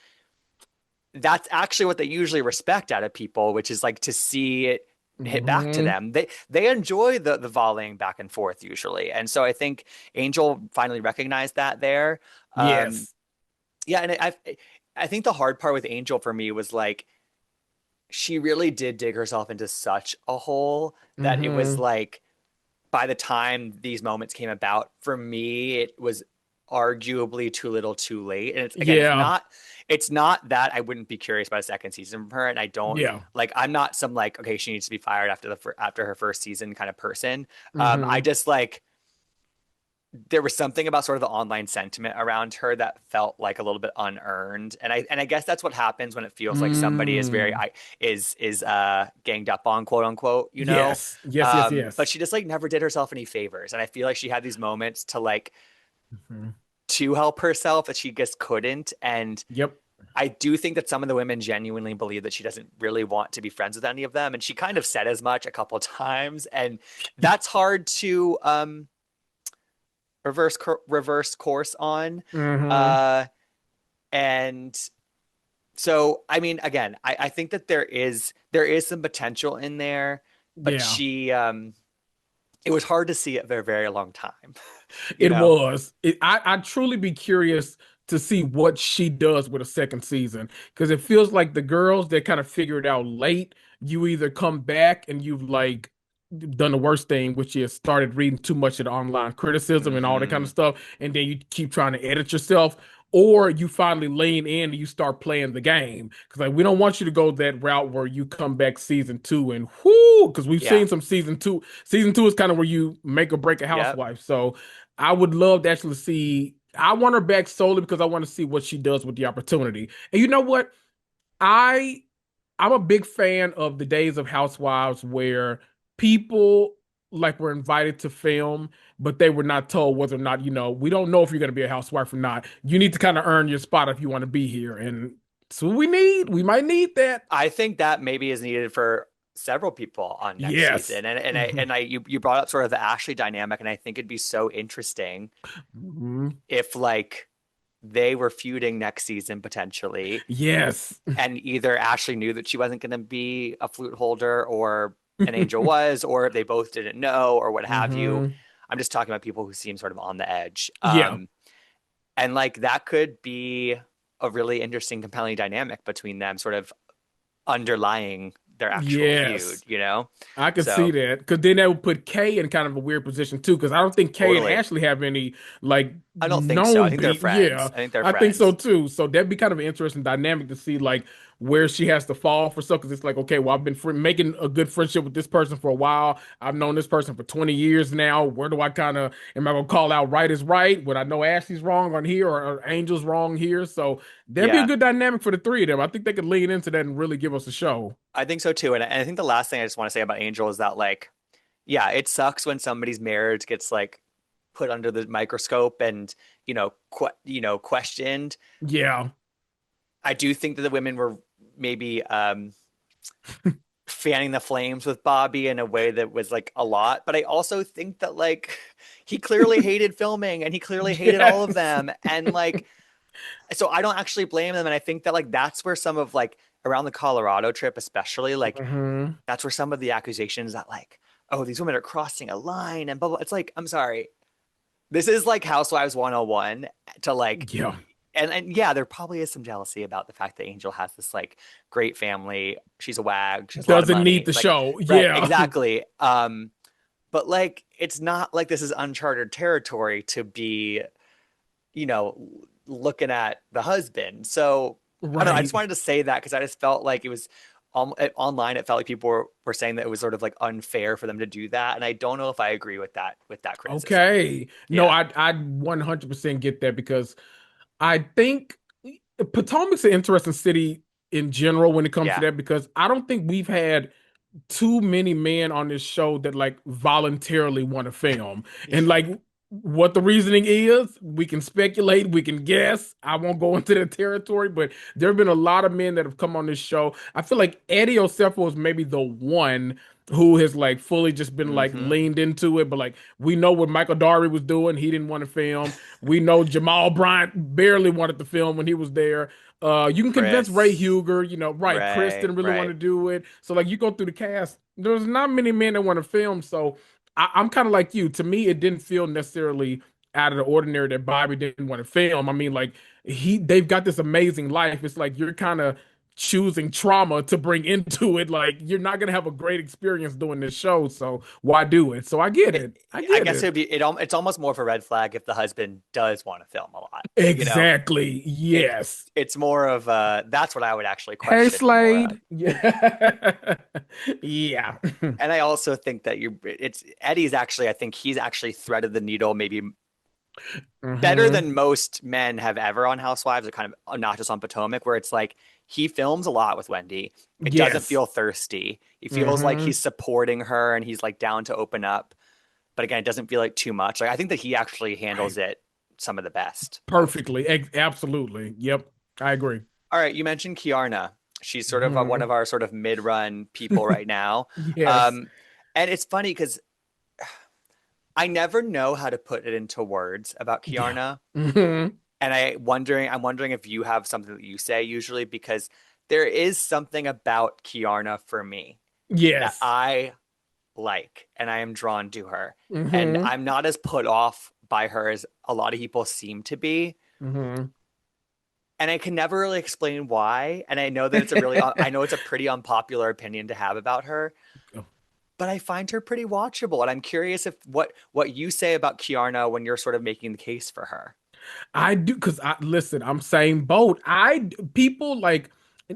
[SPEAKER 1] that's actually what they usually respect out of people, which is like to see it hit back to
[SPEAKER 2] Hmm.
[SPEAKER 1] them. They enjoy the volleying back and forth usually, and so I think Angel finally recognized that there. Um,
[SPEAKER 2] Yes.
[SPEAKER 1] yeah, and I think the hard part with Angel for me was like she really did dig herself into such a hole that it was
[SPEAKER 2] Hmm.
[SPEAKER 1] like by the time these moments came about, for me, it was arguably too little too late. And
[SPEAKER 2] Yeah.
[SPEAKER 1] it's not that I wouldn't be curious about a second season from her. And I don't
[SPEAKER 2] Yeah.
[SPEAKER 1] like, I'm not some like, okay, she needs to be fired after after her first season kind of person. I
[SPEAKER 2] Hmm.
[SPEAKER 1] just like, there was something about sort of the online sentiment around her that felt like a little bit unearned. And I guess that's what happens when it feels like somebody is very
[SPEAKER 2] Mm.
[SPEAKER 1] is ganged up on, quote unquote,
[SPEAKER 2] Yes. Yes, yes,
[SPEAKER 1] But
[SPEAKER 2] yes.
[SPEAKER 1] she just like never did herself any favors. And I feel like she had these moments to like
[SPEAKER 2] Mhm.
[SPEAKER 1] to help herself that she just couldn't. And
[SPEAKER 2] Yep.
[SPEAKER 1] I do think that some of the women genuinely believe that she doesn't really want to be friends with any of them, and she kind of said as much a couple of times, and that's hard to reverse course on.
[SPEAKER 2] Hmm.
[SPEAKER 1] Uh, and so, I mean, again, I think that there is some potential in there, but
[SPEAKER 2] Yeah.
[SPEAKER 1] it was hard to see it for a very long time, you
[SPEAKER 2] It
[SPEAKER 1] know?
[SPEAKER 2] was. I'd truly be curious to see what she does with a second season because it feels like the girls that kind of figure it out late, you either come back and you've like done the worst thing, which is started reading too much of the online criticism and all that kind of
[SPEAKER 1] Hmm.
[SPEAKER 2] stuff, and then you keep trying to edit yourself. Or you finally lean in and you start playing the game. Because like we don't want you to go that route where you come back season two and whoo, because we've
[SPEAKER 1] Yeah.
[SPEAKER 2] seen some season two. Season two is kind of where you make or break a
[SPEAKER 1] Yep.
[SPEAKER 2] housewife. So I would love to actually see. I want her back solely because I want to see what she does with the opportunity. And you know what? I I'm a big fan of the days of Housewives where people like were invited to film, but they were not told whether or not, we don't know if you're going to be a housewife or not. You need to kind of earn your spot if you want to be here. And that's what we need. We might need that.
[SPEAKER 1] I think that maybe is needed for several people on next
[SPEAKER 2] Yes.
[SPEAKER 1] season. And I
[SPEAKER 2] Mhm.
[SPEAKER 1] and I you brought up sort of the Ashley dynamic, and I think it'd be so interesting
[SPEAKER 2] Mhm.
[SPEAKER 1] if like they were feuding next season potentially,
[SPEAKER 2] Yes.
[SPEAKER 1] and either Ashley knew that she wasn't going to be a flute holder or an angel was, or if they both didn't know or what have you.
[SPEAKER 2] Hmm.
[SPEAKER 1] I'm just talking about people who seem sort of on the edge.
[SPEAKER 2] Yeah.
[SPEAKER 1] And like that could be a really interesting, compelling dynamic between them, sort of underlying their actual feud,
[SPEAKER 2] Yes.
[SPEAKER 1] you know?
[SPEAKER 2] I could see
[SPEAKER 1] So
[SPEAKER 2] that because then that would put Kay in kind of a weird position too. Because I don't think Kay and
[SPEAKER 1] totally.
[SPEAKER 2] Ashley have any like
[SPEAKER 1] I don't think so. I
[SPEAKER 2] known
[SPEAKER 1] think they're
[SPEAKER 2] beef.
[SPEAKER 1] friends.
[SPEAKER 2] Yeah,
[SPEAKER 1] I think they're
[SPEAKER 2] I think so
[SPEAKER 1] friends.
[SPEAKER 2] too. So that'd be kind of an interesting dynamic to see like where she has to fall for stuff. Because it's like, okay, well, I've been making a good friendship with this person for a while. I've known this person for 20 years now. Where do I kind of am I gonna call out right is right? Would I know Ashley's wrong on here or Angel's wrong here? So that'd be a
[SPEAKER 1] Yeah,
[SPEAKER 2] good dynamic for the three of them. I think they could lean into that and really give us a show.
[SPEAKER 1] I think so too. And I think the last thing I just want to say about Angel is that like, yeah, it sucks when somebody's marriage gets like put under the microscope and, questioned.
[SPEAKER 2] Yeah.
[SPEAKER 1] I do think that the women were maybe fanning the flames with Bobby in a way that was like a lot. But I also think that like he clearly hated filming and he clearly hated all of
[SPEAKER 2] Yes.
[SPEAKER 1] them. And like, so I don't actually blame them. And I think that like that's where some of like around the Colorado trip, especially, like
[SPEAKER 2] Hmm.
[SPEAKER 1] that's where some of the accusations that like, oh, these women are crossing a line and blah blah. It's like, I'm sorry. This is like Housewives 101 to like
[SPEAKER 2] Yeah.
[SPEAKER 1] and yeah, there probably is some jealousy about the fact that Angel has this like great family. She's a wag, she has a lot of
[SPEAKER 2] Doesn't need
[SPEAKER 1] money.
[SPEAKER 2] the
[SPEAKER 1] Like,
[SPEAKER 2] show.
[SPEAKER 1] right,
[SPEAKER 2] Yeah.
[SPEAKER 1] exactly. But like it's not like this is uncharted territory to be, you know, looking at the husband. So I don't know. I just
[SPEAKER 2] Right.
[SPEAKER 1] wanted to say that because I just felt like it was online. It felt like people were saying that it was sort of like unfair for them to do that, and I don't know if I agree with that criticism.
[SPEAKER 2] Okay. No,
[SPEAKER 1] Yeah,
[SPEAKER 2] I 100% get that because I think Potomac's an interesting city in general when it comes to
[SPEAKER 1] yeah,
[SPEAKER 2] that because I don't think we've had too many men on this show that like voluntarily want to film. And
[SPEAKER 1] yeah.
[SPEAKER 2] like what the reasoning is, we can speculate, we can guess. I won't go into the territory, but there have been a lot of men that have come on this show. I feel like Eddie Osefo is maybe the one who has like fully just been like
[SPEAKER 1] Hmm.
[SPEAKER 2] leaned into it. But like we know what Michael Darby was doing, he didn't want to film. We know Jamal Bryant barely wanted to film when he was there. You can convince Ray
[SPEAKER 1] Chris,
[SPEAKER 2] Huger, right? Chris
[SPEAKER 1] right,
[SPEAKER 2] didn't really want
[SPEAKER 1] right.
[SPEAKER 2] to do it. So like you go through the cast, there's not many men that want to film. So I'm kind of like you. To me, it didn't feel necessarily out of the ordinary that Bobby didn't want to film. I mean, like they've got this amazing life. It's like you're kind of choosing trauma to bring into it. Like you're not gonna have a great experience doing this show, so why do it? So I get
[SPEAKER 1] It,
[SPEAKER 2] it. I
[SPEAKER 1] I
[SPEAKER 2] get
[SPEAKER 1] guess
[SPEAKER 2] it.
[SPEAKER 1] it's almost more of a red flag if the husband does want to film a lot. You know,
[SPEAKER 2] Exactly.
[SPEAKER 1] it
[SPEAKER 2] Yes.
[SPEAKER 1] it's more of that's what I would actually
[SPEAKER 2] Hey,
[SPEAKER 1] question more of.
[SPEAKER 2] Slade. Yeah. Yeah.
[SPEAKER 1] And I also think that it's Eddie's actually, I think he's actually threaded the needle maybe better
[SPEAKER 2] Hmm.
[SPEAKER 1] than most men have ever on Housewives, or kind of not just on Potomac, where it's like he films a lot with Wendy. It doesn't
[SPEAKER 2] Yes.
[SPEAKER 1] feel thirsty. He feels like
[SPEAKER 2] Hmm.
[SPEAKER 1] he's supporting her and he's like down to open up. But again, it doesn't feel like too much. Like I think that he actually
[SPEAKER 2] Right.
[SPEAKER 1] handles it some of the best of.
[SPEAKER 2] Perfectly. Absolutely. Yep. I agree.
[SPEAKER 1] All right, you mentioned Kiana. She's sort of one
[SPEAKER 2] Mhm.
[SPEAKER 1] of our sort of mid-run people right now.
[SPEAKER 2] Yes.
[SPEAKER 1] Um, and it's funny because I never know how to put it into words about
[SPEAKER 2] Yeah.
[SPEAKER 1] Kiana.
[SPEAKER 2] Hmm.
[SPEAKER 1] And I'm wondering if you have something that you say usually because there is something about Kiana for me that
[SPEAKER 2] Yes.
[SPEAKER 1] I like and I am drawn to her. And
[SPEAKER 2] Hmm.
[SPEAKER 1] I'm not as put off by her as a lot of people seem to be.
[SPEAKER 2] Hmm.
[SPEAKER 1] And I can never really explain why. And I know that I know it's a pretty unpopular opinion to have about her, but I find her pretty watchable. And I'm curious if what you say about Kiana when you're sort of making the case for her.
[SPEAKER 2] I do because I listen, I'm same boat. People like,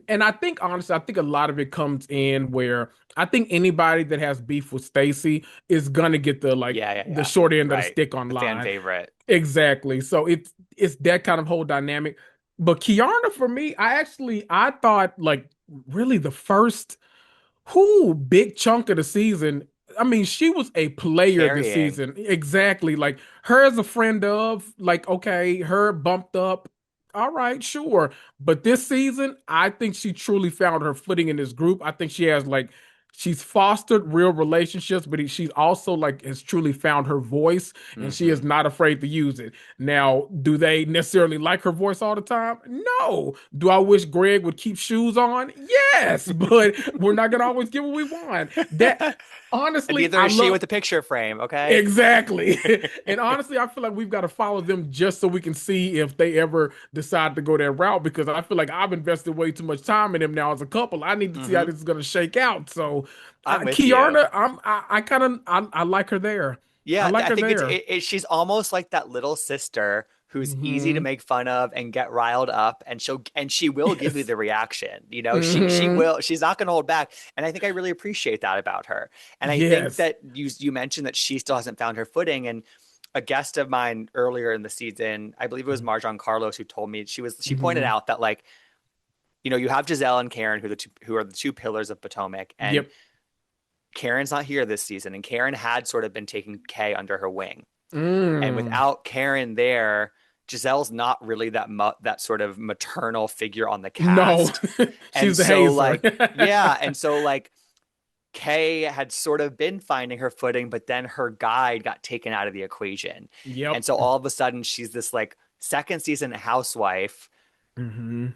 [SPEAKER 2] and I think honestly, I think a lot of it comes in where I think anybody that has beef with Stacy is gonna get
[SPEAKER 1] Yeah, yeah,
[SPEAKER 2] the
[SPEAKER 1] yeah.
[SPEAKER 2] short end of the
[SPEAKER 1] Right.
[SPEAKER 2] stick
[SPEAKER 1] The fan
[SPEAKER 2] online.
[SPEAKER 1] favorite.
[SPEAKER 2] Exactly. So it's that kind of whole dynamic. But Kiana, for me, I thought like really the first whole big chunk of the season. I mean, she was a player this
[SPEAKER 1] Carrying.
[SPEAKER 2] season. Exactly. Like her as a friend of, like, okay, her bumped up. All right, sure. But this season, I think she truly found her footing in this group. I think she has like she's fostered real relationships, but she's also like has truly found her voice and she is
[SPEAKER 1] Hmm.
[SPEAKER 2] not afraid to use it. Now, do they necessarily like her voice all the time? No. Do I wish Greg would keep shoes on? Yes, but we're not gonna always get what we want. That
[SPEAKER 1] And
[SPEAKER 2] honestly,
[SPEAKER 1] neither
[SPEAKER 2] I
[SPEAKER 1] is she
[SPEAKER 2] love
[SPEAKER 1] with the picture frame, okay?
[SPEAKER 2] exactly. And honestly, I feel like we've got to follow them just so we can see if they ever decide to go that route because I feel like I've invested way too much time in them now as a couple. I need to see how
[SPEAKER 1] Hmm.
[SPEAKER 2] this is gonna shake out. So,
[SPEAKER 1] I'm with you.
[SPEAKER 2] Kiana, I kind of I like her there. I
[SPEAKER 1] Yeah,
[SPEAKER 2] like
[SPEAKER 1] I
[SPEAKER 2] her
[SPEAKER 1] think
[SPEAKER 2] there.
[SPEAKER 1] she's almost like that little sister who's easy to
[SPEAKER 2] Hmm.
[SPEAKER 1] make fun of and get riled up, and she will give you
[SPEAKER 2] Yes.
[SPEAKER 1] the reaction. You know,
[SPEAKER 2] Hmm.
[SPEAKER 1] she's not going to hold back, and I think I really appreciate that about her. And I think
[SPEAKER 2] Yes.
[SPEAKER 1] that you mentioned that she still hasn't found her footing, and a guest of mine earlier in the season, I believe it was Marjon Carlos, who told me she pointed
[SPEAKER 2] Hmm.
[SPEAKER 1] out that like you have Giselle and Karen who are the two pillars of Potomac, and
[SPEAKER 2] Yep.
[SPEAKER 1] Karen's not here this season, and Karen had sort of been taking Kay under her wing. And
[SPEAKER 2] Mm.
[SPEAKER 1] without Karen there, Giselle's not really that sort of maternal figure on the
[SPEAKER 2] No,
[SPEAKER 1] cast.
[SPEAKER 2] she's
[SPEAKER 1] And
[SPEAKER 2] the
[SPEAKER 1] so
[SPEAKER 2] hazer.
[SPEAKER 1] like yeah, and so like Kay had sort of been finding her footing, but then her guide got taken out of the equation.
[SPEAKER 2] Yep.
[SPEAKER 1] And so all of a sudden she's this like second season housewife
[SPEAKER 2] Hmm.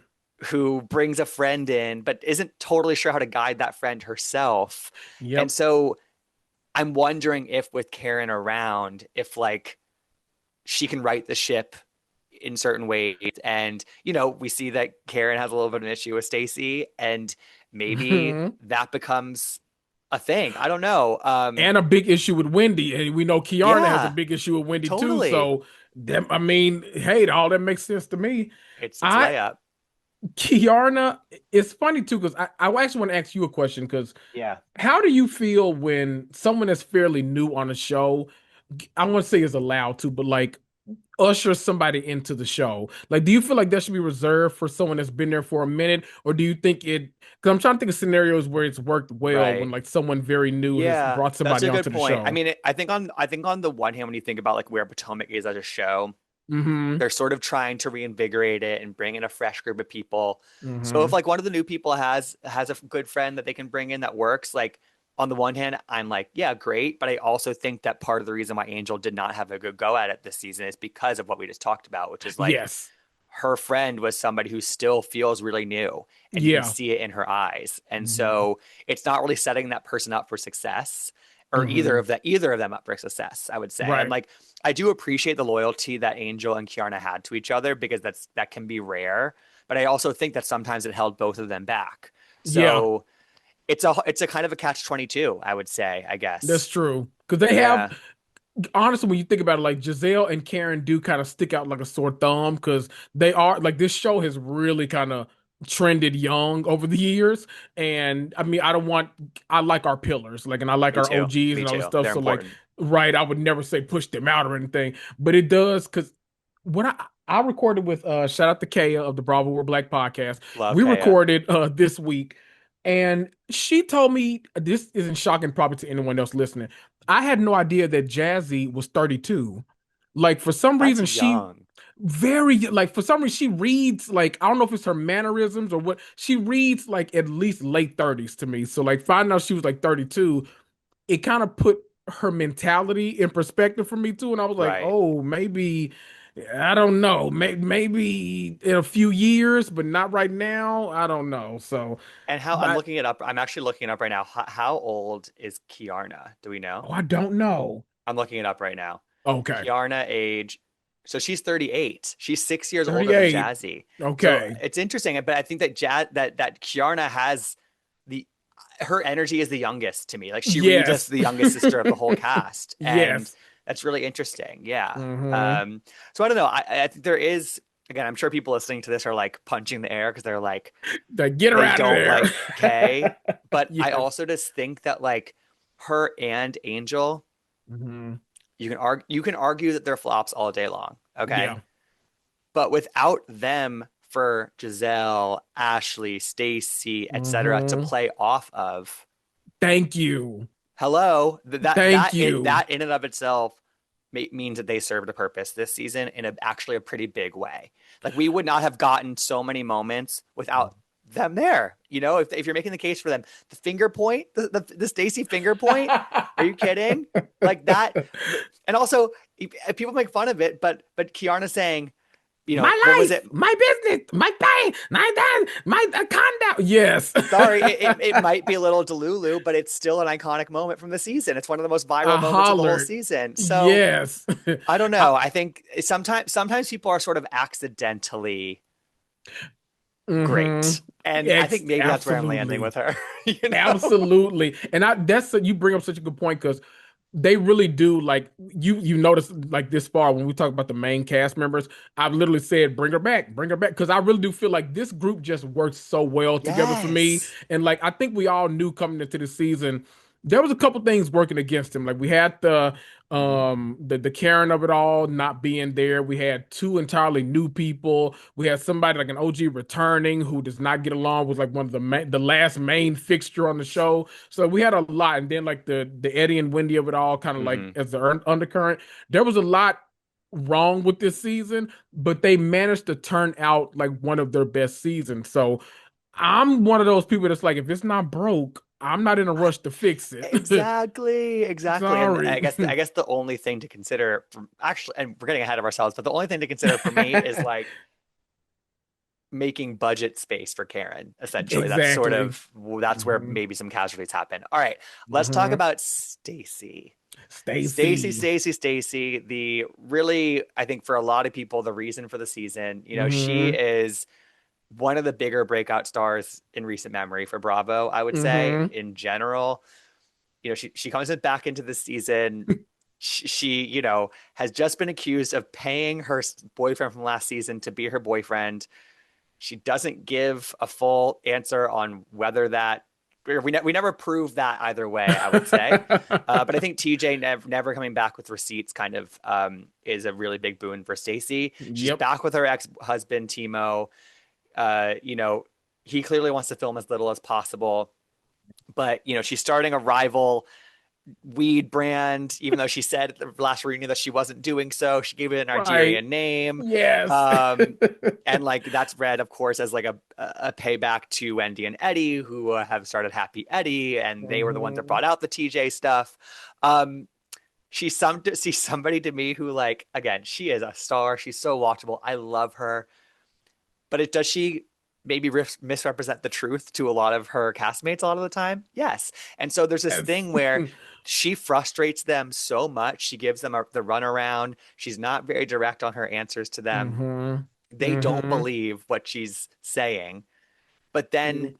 [SPEAKER 1] who brings a friend in, but isn't totally sure how to guide that friend herself. And
[SPEAKER 2] Yep.
[SPEAKER 1] so I'm wondering if with Karen around, if like she can right the ship in certain ways. And, we see that Karen has a little bit of an issue with Stacy, and maybe
[SPEAKER 2] Hmm.
[SPEAKER 1] that becomes a thing. I don't know.
[SPEAKER 2] And a big issue with Wendy, and we know Kiana has a
[SPEAKER 1] Yeah,
[SPEAKER 2] big issue with Wendy too.
[SPEAKER 1] totally.
[SPEAKER 2] So, them, I mean, hey, all that makes sense to me.
[SPEAKER 1] It's
[SPEAKER 2] I
[SPEAKER 1] layup.
[SPEAKER 2] Kiana, it's funny too because I actually want to ask you a question because
[SPEAKER 1] Yeah.
[SPEAKER 2] how do you feel when someone that's fairly new on a show, I want to say is allowed to, but like usher somebody into the show? Like, do you feel like that should be reserved for someone that's been there for a minute, or do you think it? Because I'm trying to think of scenarios where it's worked well when
[SPEAKER 1] Right.
[SPEAKER 2] like someone very new has
[SPEAKER 1] Yeah,
[SPEAKER 2] brought
[SPEAKER 1] that's
[SPEAKER 2] somebody
[SPEAKER 1] a good
[SPEAKER 2] onto the
[SPEAKER 1] point. I
[SPEAKER 2] show.
[SPEAKER 1] mean, I think on the one hand, when you think about like where Potomac is as a show,
[SPEAKER 2] Mm-hmm.
[SPEAKER 1] they're sort of trying to reinvigorate it and bring in a fresh group of people. So if
[SPEAKER 2] Mm-hmm.
[SPEAKER 1] like one of the new people has a good friend that they can bring in that works, like on the one hand, I'm like, yeah, great. But I also think that part of the reason why Angel did not have a good go at it this season is because of what we just talked about, which is like
[SPEAKER 2] Yes.
[SPEAKER 1] her friend was somebody who still feels really new and you can
[SPEAKER 2] Yeah.
[SPEAKER 1] see it in her eyes. And
[SPEAKER 2] Mm-hmm.
[SPEAKER 1] so it's not really setting that person up for success or
[SPEAKER 2] Mm-hmm.
[SPEAKER 1] either of them up for success, I would say. And
[SPEAKER 2] Right.
[SPEAKER 1] like I do appreciate the loyalty that Angel and Kiana had to each other because that can be rare, but I also think that sometimes it held both of them back.
[SPEAKER 2] Yeah.
[SPEAKER 1] So it's a kind of a catch 22, I would say, I
[SPEAKER 2] That's
[SPEAKER 1] guess.
[SPEAKER 2] true. Because they have
[SPEAKER 1] Yeah.
[SPEAKER 2] honestly, when you think about it, like Giselle and Karen do kind of stick out like a sore thumb because they are like this show has really kind of trended young over the years. And I mean, I like our pillars, like, and I like
[SPEAKER 1] Me
[SPEAKER 2] our
[SPEAKER 1] too.
[SPEAKER 2] OGs
[SPEAKER 1] Me
[SPEAKER 2] and all this
[SPEAKER 1] too.
[SPEAKER 2] stuff.
[SPEAKER 1] They're
[SPEAKER 2] So, like,
[SPEAKER 1] important.
[SPEAKER 2] right, I would never say push them out or anything, but it does because when I recorded with shout out to Kaya of the Bravo We're Black podcast.
[SPEAKER 1] Love
[SPEAKER 2] We
[SPEAKER 1] Kaya.
[SPEAKER 2] recorded this week and she told me this isn't shocking probably to anyone else listening. I had no idea that Jazzy was 32. Like for some
[SPEAKER 1] That's
[SPEAKER 2] reason she
[SPEAKER 1] young.
[SPEAKER 2] very like for some reason she reads like I don't know if it's her mannerisms or what she reads like at least late 30s to me. So like finding out she was like 32, it kind of put her mentality in perspective for me too. And I was like,
[SPEAKER 1] Right.
[SPEAKER 2] oh, maybe I don't know, maybe in a few years, but not right now. I don't know. So,
[SPEAKER 1] And how I'm
[SPEAKER 2] but
[SPEAKER 1] looking it up. I'm actually looking it up right now. How old is Kiana? Do we know?
[SPEAKER 2] oh, I don't know.
[SPEAKER 1] I'm looking it up right now.
[SPEAKER 2] Okay,
[SPEAKER 1] Kiana age. So she's 38. She's 6 years older than
[SPEAKER 2] 38.
[SPEAKER 1] Jazzy. So
[SPEAKER 2] Okay.
[SPEAKER 1] it's interesting, but I think that that Kiana has the her energy is the youngest to me. Like she reads as
[SPEAKER 2] Yes.
[SPEAKER 1] the youngest sister of the whole cast, and
[SPEAKER 2] Yes.
[SPEAKER 1] that's really interesting. Yeah.
[SPEAKER 2] Hmm.
[SPEAKER 1] So I don't know. I think there is again. I'm sure people listening to this are like punching the air because they're like
[SPEAKER 2] Like, get her
[SPEAKER 1] they
[SPEAKER 2] out of
[SPEAKER 1] don't
[SPEAKER 2] there.
[SPEAKER 1] like Kay, but I
[SPEAKER 2] Yes.
[SPEAKER 1] also just think that like her and Angel,
[SPEAKER 2] Hmm.
[SPEAKER 1] you can argue that they're flops all day long. Okay.
[SPEAKER 2] Yeah.
[SPEAKER 1] But without them for Jazelle, Ashley, Stacy, etc. to
[SPEAKER 2] Hmm.
[SPEAKER 1] play off of,
[SPEAKER 2] Thank you.
[SPEAKER 1] hello,
[SPEAKER 2] Thank you.
[SPEAKER 1] that in and of itself means that they served a purpose this season in actually a pretty big way. Like we would not have gotten so many moments without them there. You know, if you're making the case for them, the finger point, the Stacy finger point, are you kidding? Like that, and also people make fun of it, but Kiana saying, you know, what
[SPEAKER 2] My
[SPEAKER 1] was
[SPEAKER 2] life,
[SPEAKER 1] it?
[SPEAKER 2] my business, my pain, my dad, my condo. Yes.
[SPEAKER 1] Sorry, it might be a little delulu, but it's still an iconic moment from the season. It's one of the most viral
[SPEAKER 2] I
[SPEAKER 1] moments of the whole
[SPEAKER 2] hollered.
[SPEAKER 1] season. So
[SPEAKER 2] Yes.
[SPEAKER 1] I don't
[SPEAKER 2] I,
[SPEAKER 1] know. I think sometimes people are sort of accidentally
[SPEAKER 2] hmm.
[SPEAKER 1] great, and I think maybe that's where I'm landing
[SPEAKER 2] Absolutely.
[SPEAKER 1] with her. You know?
[SPEAKER 2] Absolutely. And you bring up such a good point because they really do like you notice like this far when we talk about the main cast members, I've literally said bring her back because I really do feel like this group just works so well together for me.
[SPEAKER 1] Yes.
[SPEAKER 2] And like I think we all knew coming into the season there was a couple things working against him. Like we had
[SPEAKER 1] Mhm.
[SPEAKER 2] the Karen of it all not being there. We had two entirely new people. We had somebody like an OG returning who does not get along with like one of the last main fixture on the show. So we had a lot, and then like the Eddie and Wendy of it all, kind of like
[SPEAKER 1] Mhm.
[SPEAKER 2] as the undercurrent. There was a lot wrong with this season, but they managed to turn out like one of their best seasons. So I'm one of those people that's like, if it's not broke, I'm not in a rush to fix it.
[SPEAKER 1] Exactly, exactly. And
[SPEAKER 2] Sorry.
[SPEAKER 1] I guess the only thing to consider from actually, and we're getting ahead of ourselves, but the only thing to consider for me is like making budget space for Karen, essentially.
[SPEAKER 2] Exactly.
[SPEAKER 1] That's where
[SPEAKER 2] Hmm.
[SPEAKER 1] maybe some casualties happen. All right, let's talk
[SPEAKER 2] Hmm.
[SPEAKER 1] about Stacy.
[SPEAKER 2] Stacy.
[SPEAKER 1] Stacy, the really, I think for a lot of people, the reason for the season, you know, she
[SPEAKER 2] Hmm.
[SPEAKER 1] is one of the bigger breakout stars in recent memory for Bravo, I would say,
[SPEAKER 2] Hmm.
[SPEAKER 1] in general. You know, she comes back into the season. She, you know, has just been accused of paying her boyfriend from last season to be her boyfriend. She doesn't give a full answer on whether that we never proved that either way, I would say. But I think TJ never coming back with receipts kind of is a really big boon for Stacy. She's
[SPEAKER 2] Yep.
[SPEAKER 1] back with her ex-husband Timo. You know, he clearly wants to film as little as possible, but you know, she's starting a rival weed brand, even though she said at the last reunion that she wasn't doing so. She gave it a
[SPEAKER 2] Right.
[SPEAKER 1] Nigerian name.
[SPEAKER 2] Yes.
[SPEAKER 1] Um, and like that's read, of course, as like a payback to Wendy and Eddie, who have started Happy Eddie, and they were the ones that
[SPEAKER 2] Hmm.
[SPEAKER 1] brought out the TJ stuff. Um, she's somebody to me who, like, again, she is a star. She's so watchable. I love her. But does she maybe misrepresent the truth to a lot of her castmates a lot of the time? Yes. And so there's this
[SPEAKER 2] Yes.
[SPEAKER 1] thing where she frustrates them so much. She gives them the runaround. She's not very direct on her answers to them.
[SPEAKER 2] Hmm.
[SPEAKER 1] They don't
[SPEAKER 2] Hmm.
[SPEAKER 1] believe what she's saying. But then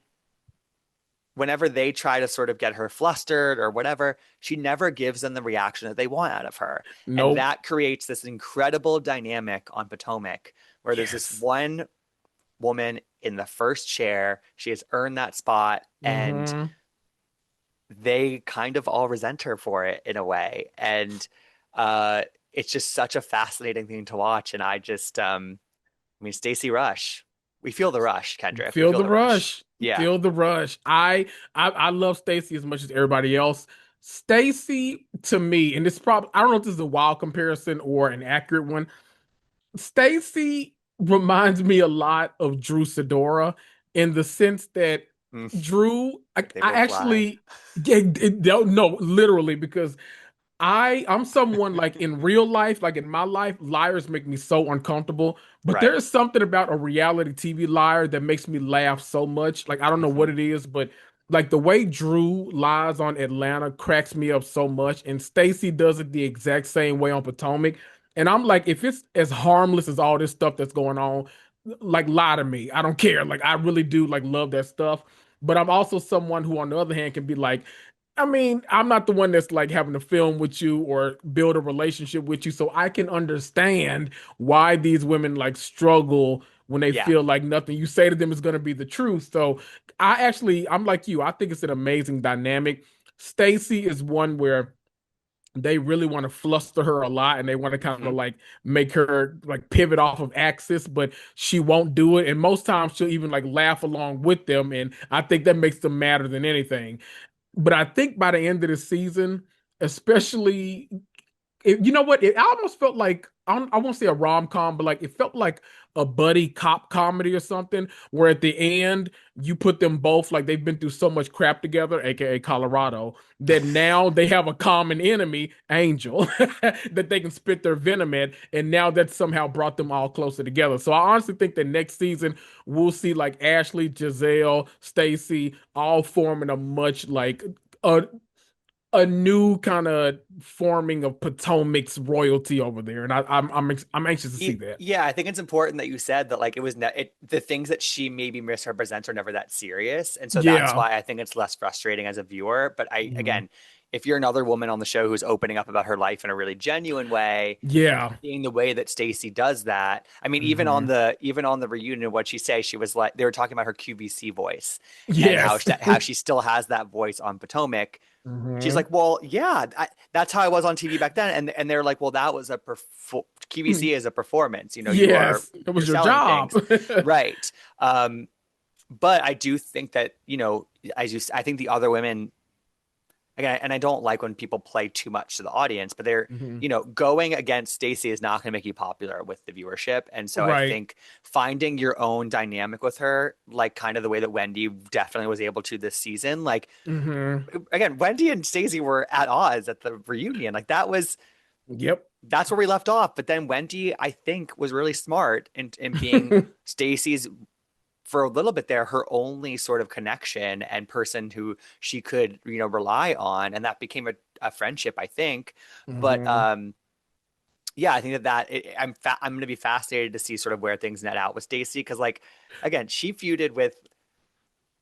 [SPEAKER 1] whenever they try to sort of get her flustered or whatever, she never gives them the reaction that they want out of her. And
[SPEAKER 2] Nope.
[SPEAKER 1] that creates this incredible dynamic on Potomac where there's this
[SPEAKER 2] Yes.
[SPEAKER 1] one woman in the first chair. She has earned that spot, and
[SPEAKER 2] Hmm.
[SPEAKER 1] they kind of all resent her for it in a way. And uh, it's just such a fascinating thing to watch. And I mean, Stacey Rush, we feel the rush, Kendrick. We
[SPEAKER 2] Feel
[SPEAKER 1] feel
[SPEAKER 2] the
[SPEAKER 1] the rush.
[SPEAKER 2] rush.
[SPEAKER 1] Yeah.
[SPEAKER 2] Feel the rush. I love Stacy as much as everybody else. Stacy to me, and this probably I don't know if this is a wild comparison or an accurate one. Stacy reminds me a lot of Drew Sidora in the sense that
[SPEAKER 1] Mm,
[SPEAKER 2] Drew,
[SPEAKER 1] they
[SPEAKER 2] I
[SPEAKER 1] both lie.
[SPEAKER 2] actually, yeah, no, literally, because I'm someone like in real life, like in my life, liars make me so uncomfortable. But there
[SPEAKER 1] Right.
[SPEAKER 2] is something about a reality TV liar that makes me laugh so much. Like I don't know what
[SPEAKER 1] Hmm.
[SPEAKER 2] it is, but like the way Drew lies on Atlanta cracks me up so much, and Stacy does it the exact same way on Potomac. And I'm like, if it's as harmless as all this stuff that's going on, like lie to me. I don't care. Like I really do like love that stuff. But I'm also someone who, on the other hand, can be like, I mean, I'm not the one that's like having to film with you or build a relationship with you, so I can understand why these women like struggle when they
[SPEAKER 1] Yeah.
[SPEAKER 2] feel like nothing you say to them is going to be the truth. So I'm like you. I think it's an amazing dynamic. Stacy is one where they really want to fluster her a lot and they want to kind
[SPEAKER 1] Hmm.
[SPEAKER 2] of like make her like pivot off of axis, but she won't do it. And most times she'll even like laugh along with them. And I think that makes them madder than anything. But I think by the end of the season, especially you know what? It almost felt like I won't say a rom com, but like it felt like a buddy cop comedy or something. Where at the end you put them both like they've been through so much crap together, aka Colorado, that now they have a common enemy, Angel, that they can spit their venom at, and now that somehow brought them all closer together. So I honestly think that next season we'll see like Ashley, Jazelle, Stacy all forming a much like a new kind of forming of Potomac's royalty over there, and I'm anxious to see that.
[SPEAKER 1] Yeah, I think it's important that you said that like it was the things that she maybe misrepresents are never that serious, and so that's
[SPEAKER 2] Yeah.
[SPEAKER 1] why I think it's less frustrating as a viewer. But I
[SPEAKER 2] Mhm.
[SPEAKER 1] again, if you're another woman on the show who's opening up about her life in a really genuine way,
[SPEAKER 2] Yeah.
[SPEAKER 1] seeing the way that Stacy does that, I mean,
[SPEAKER 2] Hmm.
[SPEAKER 1] even on the reunion, what she say, she was like they were talking about her QVC voice and
[SPEAKER 2] Yes.
[SPEAKER 1] how she still has that voice on Potomac. She's
[SPEAKER 2] Hmm.
[SPEAKER 1] like, well, yeah, that's how I was on TV back then, and they're like, well, that was QVC is a performance. You know,
[SPEAKER 2] Yes, it
[SPEAKER 1] you're
[SPEAKER 2] was your
[SPEAKER 1] selling
[SPEAKER 2] job.
[SPEAKER 1] things, right? But I do think that I think the other women again, and I don't like when people play too much to the audience, but they're
[SPEAKER 2] Hmm.
[SPEAKER 1] going against Stacey is not going to make you popular with the viewership, and so I
[SPEAKER 2] Right.
[SPEAKER 1] think finding your own dynamic with her, like kind of the way that Wendy definitely was able to this season, like
[SPEAKER 2] Hmm.
[SPEAKER 1] again, Wendy and Stacey were at odds at the reunion. Like
[SPEAKER 2] Yep.
[SPEAKER 1] that's where we left off. But then Wendy, I think, was really smart in being Stacey's for a little bit there, her only sort of connection and person who she could, rely on. And that became a friendship, I think. But
[SPEAKER 2] Hmm.
[SPEAKER 1] yeah, I think I'm going to be fascinated to see sort of where things net out with Stacey. Cause like, again, she feuded with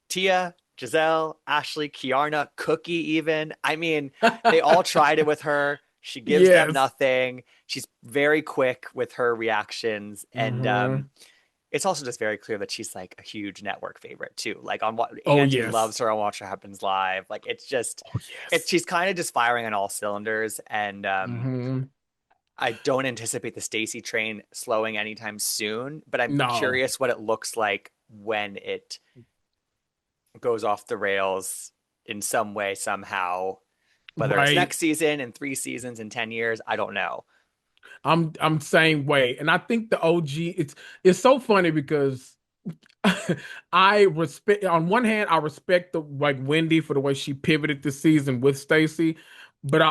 [SPEAKER 1] Tia, Jazelle, Ashley, Kiana, Cookie, even. I mean, they all tried it with her. She gives them
[SPEAKER 2] Yes.
[SPEAKER 1] nothing. She's very quick with her reactions. And
[SPEAKER 2] Hmm.
[SPEAKER 1] it's also just very clear that she's like a huge network favorite too. Like on what
[SPEAKER 2] Oh
[SPEAKER 1] Angie
[SPEAKER 2] yes.
[SPEAKER 1] loves her on Watch What Happens Live. Like
[SPEAKER 2] Oh yes.
[SPEAKER 1] she's kind of just firing on all cylinders. And
[SPEAKER 2] Hmm.
[SPEAKER 1] I don't anticipate the Stacy train slowing anytime soon, but I'm
[SPEAKER 2] No.
[SPEAKER 1] curious what it looks like when it goes off the rails in some way, somehow, whether it's
[SPEAKER 2] Right.
[SPEAKER 1] next season, in 3 seasons, in 10 years, I don't know.
[SPEAKER 2] I'm same way. And I think the OG it's so funny because I respect on one hand, I respect the like Wendy for the way she pivoted this season with Stacy, but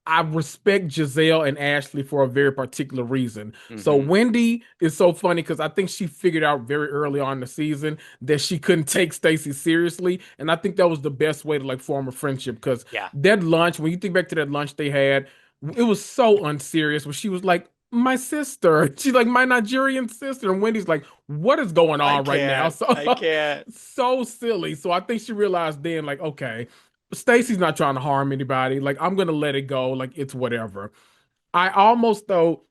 [SPEAKER 2] I respect Jazelle and Ashley for a very particular reason. So
[SPEAKER 1] Hmm.
[SPEAKER 2] Wendy is so funny because I think she figured out very early on in the season that she couldn't take Stacy seriously, and I think that was the best way to like form a friendship because
[SPEAKER 1] Yeah.
[SPEAKER 2] that lunch, when you think back to that lunch they had, it was so unserious. Where she was like, "My sister," she's like, "My Nigerian sister," and Wendy's like, "What is going
[SPEAKER 1] I
[SPEAKER 2] on right now?"
[SPEAKER 1] can't.
[SPEAKER 2] So
[SPEAKER 1] I can't.
[SPEAKER 2] so silly. So I think she realized then, like, okay. Stacy's not trying to harm anybody. Like, I'm gonna let it go. Like, it's whatever. I almost though,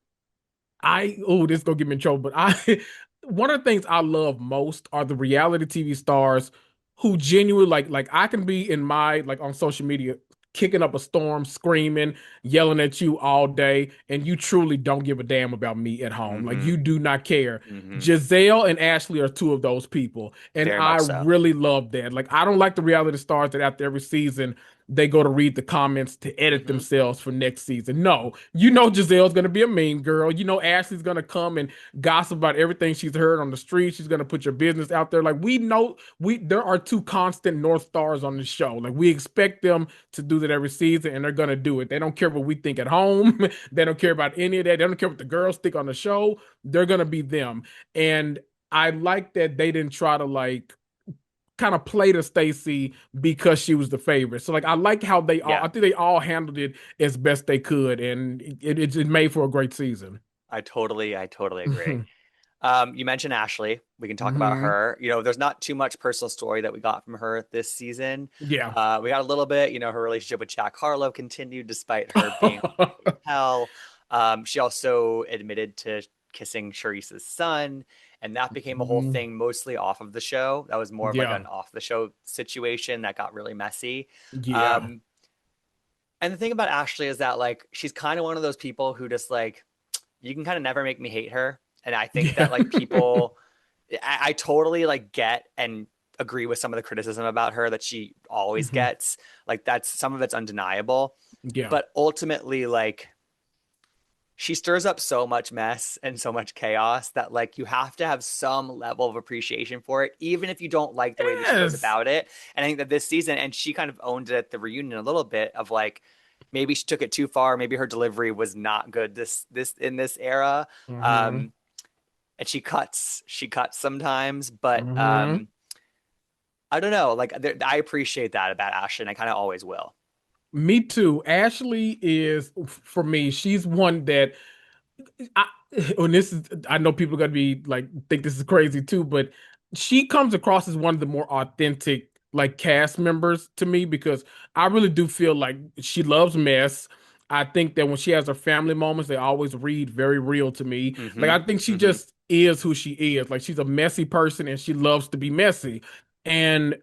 [SPEAKER 2] this is gonna get me in trouble, but I one of the things I love most are the reality TV stars who genuinely like I can be in my like on social media kicking up a storm, screaming, yelling at you all day, and you truly don't give a damn about me at home. Like
[SPEAKER 1] Hmm.
[SPEAKER 2] you do not care.
[SPEAKER 1] Hmm.
[SPEAKER 2] Giselle and Ashley are two of those people, and
[SPEAKER 1] Very
[SPEAKER 2] I
[SPEAKER 1] much so.
[SPEAKER 2] really love that. Like I don't like the reality stars that after every season they go to read the comments to edit
[SPEAKER 1] Hmm.
[SPEAKER 2] themselves for next season. No, you know Giselle's gonna be a mean girl. You know Ashley's gonna come and gossip about everything she's heard on the street. She's gonna put your business out there. Like we know there are two constant North Stars on the show. Like we expect them to do that every season, and they're gonna do it. They don't care what we think at home. They don't care about any of that. They don't care what the girls think on the show. They're gonna be them. And I like that they didn't try to like kind of play to Stacy because she was the favorite. So like I like how they all
[SPEAKER 1] Yeah,
[SPEAKER 2] I think they all handled it as best they could, and it made for a great season.
[SPEAKER 1] I totally agree.
[SPEAKER 2] Hmm.
[SPEAKER 1] You mentioned Ashley. We can talk about
[SPEAKER 2] Hmm.
[SPEAKER 1] her. There's not too much personal story that we got from her this season.
[SPEAKER 2] Yeah.
[SPEAKER 1] We got a little bit. Her relationship with Jack Harlow continued despite her being on the hotel. She also admitted to kissing Charissa's son, and that became a whole
[SPEAKER 2] Mhm.
[SPEAKER 1] thing mostly off of the show. That was more of like
[SPEAKER 2] Yeah.
[SPEAKER 1] an off the show situation that got really messy.
[SPEAKER 2] Yeah.
[SPEAKER 1] Um, and the thing about Ashley is that like she's kind of one of those people who just like you can kind of never make me hate her. And I think
[SPEAKER 2] Yeah.
[SPEAKER 1] that like people, I totally like get and agree with some of the criticism about her that she always
[SPEAKER 2] Mhm.
[SPEAKER 1] gets. Like that's some of it's undeniable.
[SPEAKER 2] Yeah.
[SPEAKER 1] But ultimately, like she stirs up so much mess and so much chaos that like you have to have some level of appreciation for it, even if you don't like the way that she goes
[SPEAKER 2] Yes.
[SPEAKER 1] about it. And I think that this season, and she kind of owned it at the reunion a little bit of like maybe she took it too far, maybe her delivery was not good this in this era.
[SPEAKER 2] Hmm.
[SPEAKER 1] Um, and she cuts sometimes, but
[SPEAKER 2] Hmm.
[SPEAKER 1] I don't know. Like I appreciate that about Ashley, and I kind of always will.
[SPEAKER 2] Me too. Ashley is for me, she's one that I, and this is, I know people are gonna be like, think this is crazy too, but she comes across as one of the more authentic like cast members to me because I really do feel like she loves mess. I think that when she has her family moments, they always read very real to me. Like
[SPEAKER 1] Mm-hmm.
[SPEAKER 2] I think she
[SPEAKER 1] Mm-hmm.
[SPEAKER 2] just is who she is. Like she's a messy person and she loves to be messy. And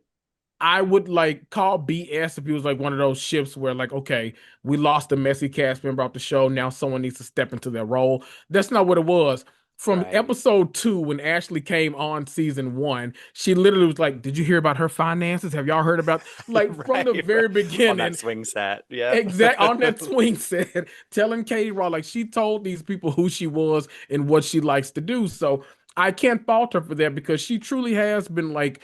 [SPEAKER 2] I would like call BS if he was like one of those ships where like, okay, we lost a messy cast member off the show. Now someone needs to step into their role. That's not what it was. From
[SPEAKER 1] Right.
[SPEAKER 2] episode 2, when Ashley came on season 1, she literally was like, "Did you hear about her finances? Have y'all heard about?" Like from the
[SPEAKER 1] Right. Right.
[SPEAKER 2] very
[SPEAKER 1] On that
[SPEAKER 2] beginning,
[SPEAKER 1] swing set. Yep.
[SPEAKER 2] exact on that swing set, telling Katie Raw like she told these people who she was and what she likes to do. So I can't fault her for that because she truly has been like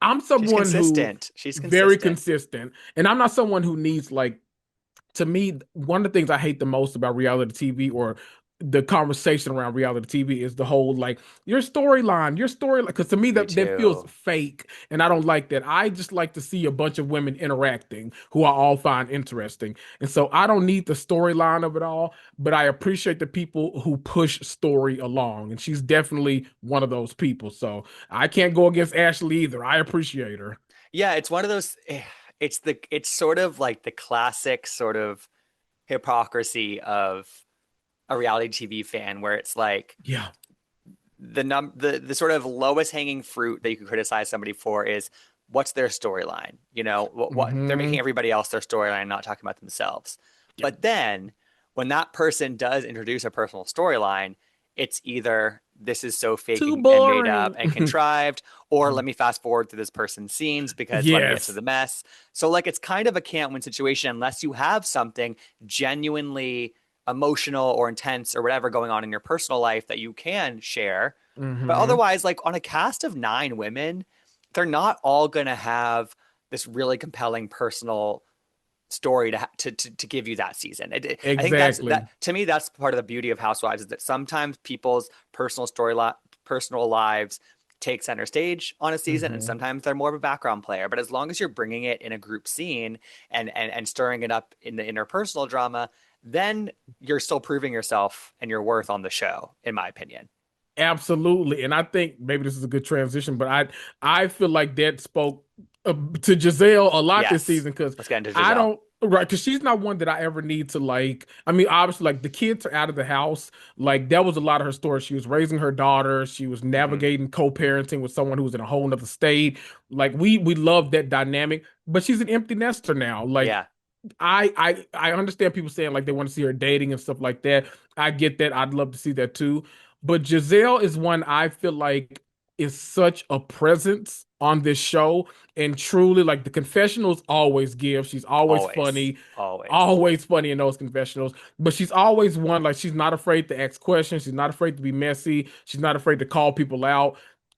[SPEAKER 2] I'm
[SPEAKER 1] She's
[SPEAKER 2] someone who
[SPEAKER 1] consistent. She's
[SPEAKER 2] very
[SPEAKER 1] consistent.
[SPEAKER 2] consistent, and I'm not someone who needs like to me, one of the things I hate the most about reality TV or the conversation around reality TV is the whole like your storyline. Because to me,
[SPEAKER 1] Me
[SPEAKER 2] that feels
[SPEAKER 1] too.
[SPEAKER 2] fake, and I don't like that. I just like to see a bunch of women interacting who I all find interesting, and so I don't need the storyline of it all, but I appreciate the people who push story along, and she's definitely one of those people. So I can't go against Ashley either. I appreciate her.
[SPEAKER 1] Yeah, it's one of those. It's sort of like the classic sort of hypocrisy of a reality TV fan, where it's like
[SPEAKER 2] Yeah.
[SPEAKER 1] the sort of lowest hanging fruit that you could criticize somebody for is what's their storyline. What they're making
[SPEAKER 2] Hmm.
[SPEAKER 1] everybody else their storyline, not talking about themselves.
[SPEAKER 2] Yep.
[SPEAKER 1] But then when that person does introduce a personal storyline, it's either this is so fake
[SPEAKER 2] Too
[SPEAKER 1] and made up
[SPEAKER 2] boring.
[SPEAKER 1] and contrived, or let me fast forward through this person's scenes because let me get to
[SPEAKER 2] Yes.
[SPEAKER 1] the mess. So like it's kind of a can't win situation unless you have something genuinely emotional or intense or whatever going on in your personal life that you can share. But
[SPEAKER 2] Hmm.
[SPEAKER 1] otherwise, like on a cast of 9 women, they're not all going to have this really compelling personal story to give you that season. I think that's
[SPEAKER 2] Exactly.
[SPEAKER 1] that to me. That's part of the beauty of Housewives is that sometimes people's personal lives take center stage on a season, and
[SPEAKER 2] Hmm.
[SPEAKER 1] sometimes they're more of a background player. But as long as you're bringing it in a group scene and stirring it up in the interpersonal drama, then you're still proving yourself and your worth on the show, in my opinion.
[SPEAKER 2] Absolutely. And I think maybe this is a good transition, but I feel like that spoke to Giselle a lot this
[SPEAKER 1] Yes.
[SPEAKER 2] season because
[SPEAKER 1] Let's get into
[SPEAKER 2] I
[SPEAKER 1] Giselle.
[SPEAKER 2] don't right because she's not one that I ever need to like. I mean, obviously, like the kids are out of the house. Like that was a lot of her story. She was raising her daughter. She was
[SPEAKER 1] Hmm.
[SPEAKER 2] navigating co-parenting with someone who was in a whole nother state. Like we love that dynamic, but she's an empty nester now. Like
[SPEAKER 1] Yeah.
[SPEAKER 2] I understand people saying like they want to see her dating and stuff like that. I get that. I'd love to see that too. But Giselle is one I feel like is such a presence on this show, and truly, like the confessionals always give. She's
[SPEAKER 1] Always, always.
[SPEAKER 2] always funny in those confessionals. But she's always one like she's not afraid to ask questions. She's not afraid to be messy. She's not afraid to call people out.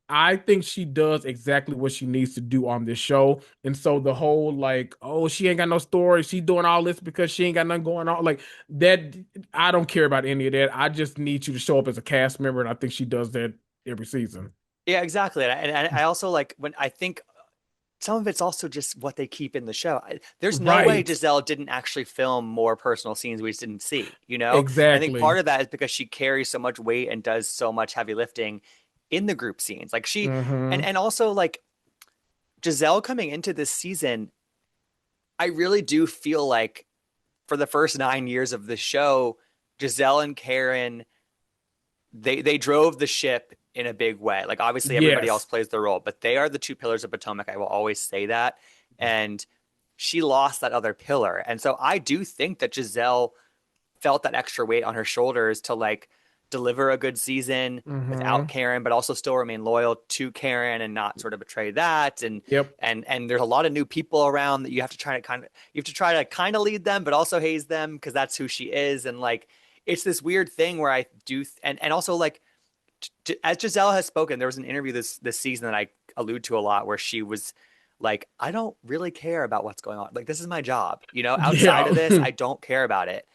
[SPEAKER 2] I think she does exactly what she needs to do on this show. And so the whole like, oh, she ain't got no story. She doing all this because she ain't got nothing going on. Like that, I don't care about any of that. I just need you to show up as a cast member, and I think she does that every season.
[SPEAKER 1] Yeah, exactly. And I also like when I think some of it's also just what they keep in the show. There's no way
[SPEAKER 2] Right.
[SPEAKER 1] Jazelle didn't actually film more personal scenes we just didn't see, you know? And I think
[SPEAKER 2] Exactly.
[SPEAKER 1] part of that is because she carries so much weight and does so much heavy lifting in the group scenes. Like she
[SPEAKER 2] Hmm.
[SPEAKER 1] and also like Giselle coming into this season, I really do feel like for the first 9 years of the show, Giselle and Karen, they drove the ship in a big way. Like obviously everybody else
[SPEAKER 2] Yes.
[SPEAKER 1] plays their role, but they are the two pillars of Potomac. I will always say that. And she lost that other pillar. And so I do think that Giselle felt that extra weight on her shoulders to like deliver a good season without
[SPEAKER 2] Hmm.
[SPEAKER 1] Karen, but also still remain loyal to Karen and not sort of betray that. And
[SPEAKER 2] Yep.
[SPEAKER 1] and there's a lot of new people around that you have to try to kind of lead them, but also haze them because that's who she is. And like it's this weird thing where I do and also like as Giselle has spoken, there was an interview this season that I allude to a lot where she was like, I don't really care about what's going on. Like this is my job, you know. Outside of
[SPEAKER 2] Yeah.
[SPEAKER 1] this, I don't care about it.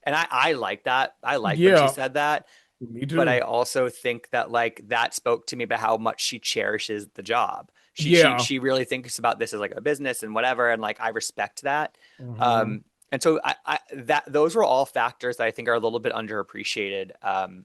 [SPEAKER 1] And I like that. I like when she
[SPEAKER 2] Yeah.
[SPEAKER 1] said that.
[SPEAKER 2] Me
[SPEAKER 1] But I
[SPEAKER 2] too.
[SPEAKER 1] also think that like that spoke to me about how much she cherishes the job.
[SPEAKER 2] Yeah.
[SPEAKER 1] She really thinks about this as like a business and whatever. And like I respect that.
[SPEAKER 2] Hmm.
[SPEAKER 1] And so I that those were all factors that I think are a little bit underappreciated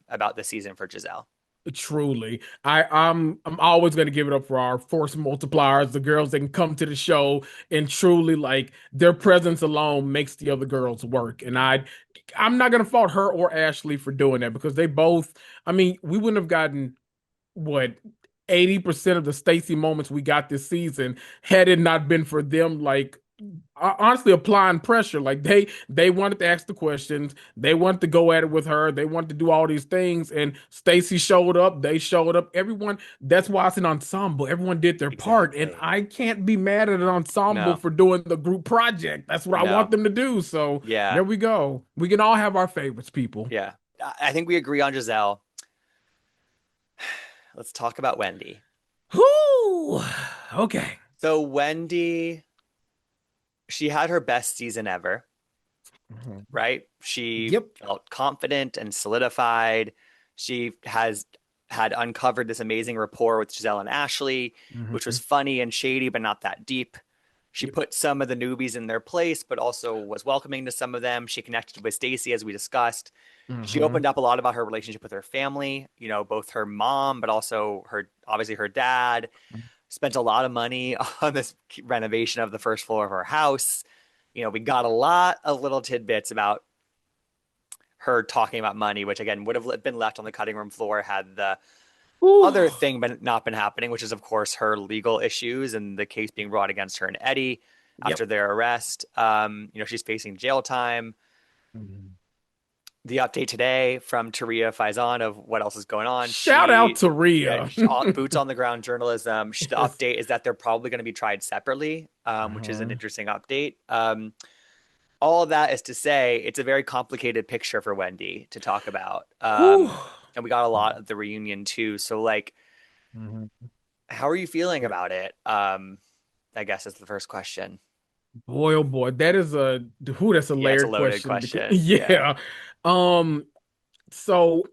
[SPEAKER 1] about the season for Giselle.
[SPEAKER 2] Truly. I'm always gonna give it up for our force multipliers, the girls that can come to the show and truly like their presence alone makes the other girls work. And I'm not gonna fault her or Ashley for doing that because they both, I mean, we wouldn't have gotten what 80% of the Stacy moments we got this season had it not been for them like honestly applying pressure. Like they wanted to ask the questions, they wanted to go at it with her, they wanted to do all these things, and Stacy showed up, they showed up, everyone. That's why it's an ensemble. Everyone did their part, and
[SPEAKER 1] Exactly.
[SPEAKER 2] I can't be mad at an ensemble
[SPEAKER 1] No,
[SPEAKER 2] for doing the group project. That's what I want
[SPEAKER 1] no.
[SPEAKER 2] them to do. So
[SPEAKER 1] Yeah.
[SPEAKER 2] there we go. We can all have our favorites, people.
[SPEAKER 1] Yeah. I think we agree on Giselle. Let's talk about Wendy.
[SPEAKER 2] Whoo. Okay.
[SPEAKER 1] So Wendy, she had her best season ever,
[SPEAKER 2] Mhm.
[SPEAKER 1] right? She
[SPEAKER 2] Yep.
[SPEAKER 1] felt confident and solidified. She has had uncovered this amazing rapport with Jazelle and Ashley, which was
[SPEAKER 2] Mhm.
[SPEAKER 1] funny and shady, but not that deep. She
[SPEAKER 2] Yep.
[SPEAKER 1] put some of the newbies in their place, but also was welcoming to some of them. She connected with Stacy, as we discussed. She
[SPEAKER 2] Mhm.
[SPEAKER 1] opened up a lot about her relationship with her family, you know, both her mom, but also her, obviously her dad. Spent a lot of money on this renovation of the first floor of her house. You know, we got a lot of little tidbits about her talking about money, which again would have been left on the cutting room floor had the
[SPEAKER 2] Whew.
[SPEAKER 1] other thing been not been happening, which is of course her legal issues and the case being brought against her and Eddie
[SPEAKER 2] Yep.
[SPEAKER 1] after their arrest. You know, she's facing jail time.
[SPEAKER 2] Mhm.
[SPEAKER 1] The update today from Taria Faison of what else is going on.
[SPEAKER 2] Shout out to
[SPEAKER 1] Yeah,
[SPEAKER 2] Rhea.
[SPEAKER 1] boots on the ground journalism. The
[SPEAKER 2] Yes.
[SPEAKER 1] update is that they're probably going to be tried separately, which is an
[SPEAKER 2] Uh-huh.
[SPEAKER 1] interesting update. All of that is to say, it's a very complicated picture for Wendy to talk about.
[SPEAKER 2] Whew.
[SPEAKER 1] And we got a lot at the reunion too. So, like,
[SPEAKER 2] Mhm.
[SPEAKER 1] how are you feeling
[SPEAKER 2] Yeah.
[SPEAKER 1] about it? I guess is the first question.
[SPEAKER 2] Boy, oh boy, that is a who. That's a
[SPEAKER 1] Yeah, it's a
[SPEAKER 2] layered
[SPEAKER 1] loaded
[SPEAKER 2] question because
[SPEAKER 1] question. Yeah,
[SPEAKER 2] yeah. Um. So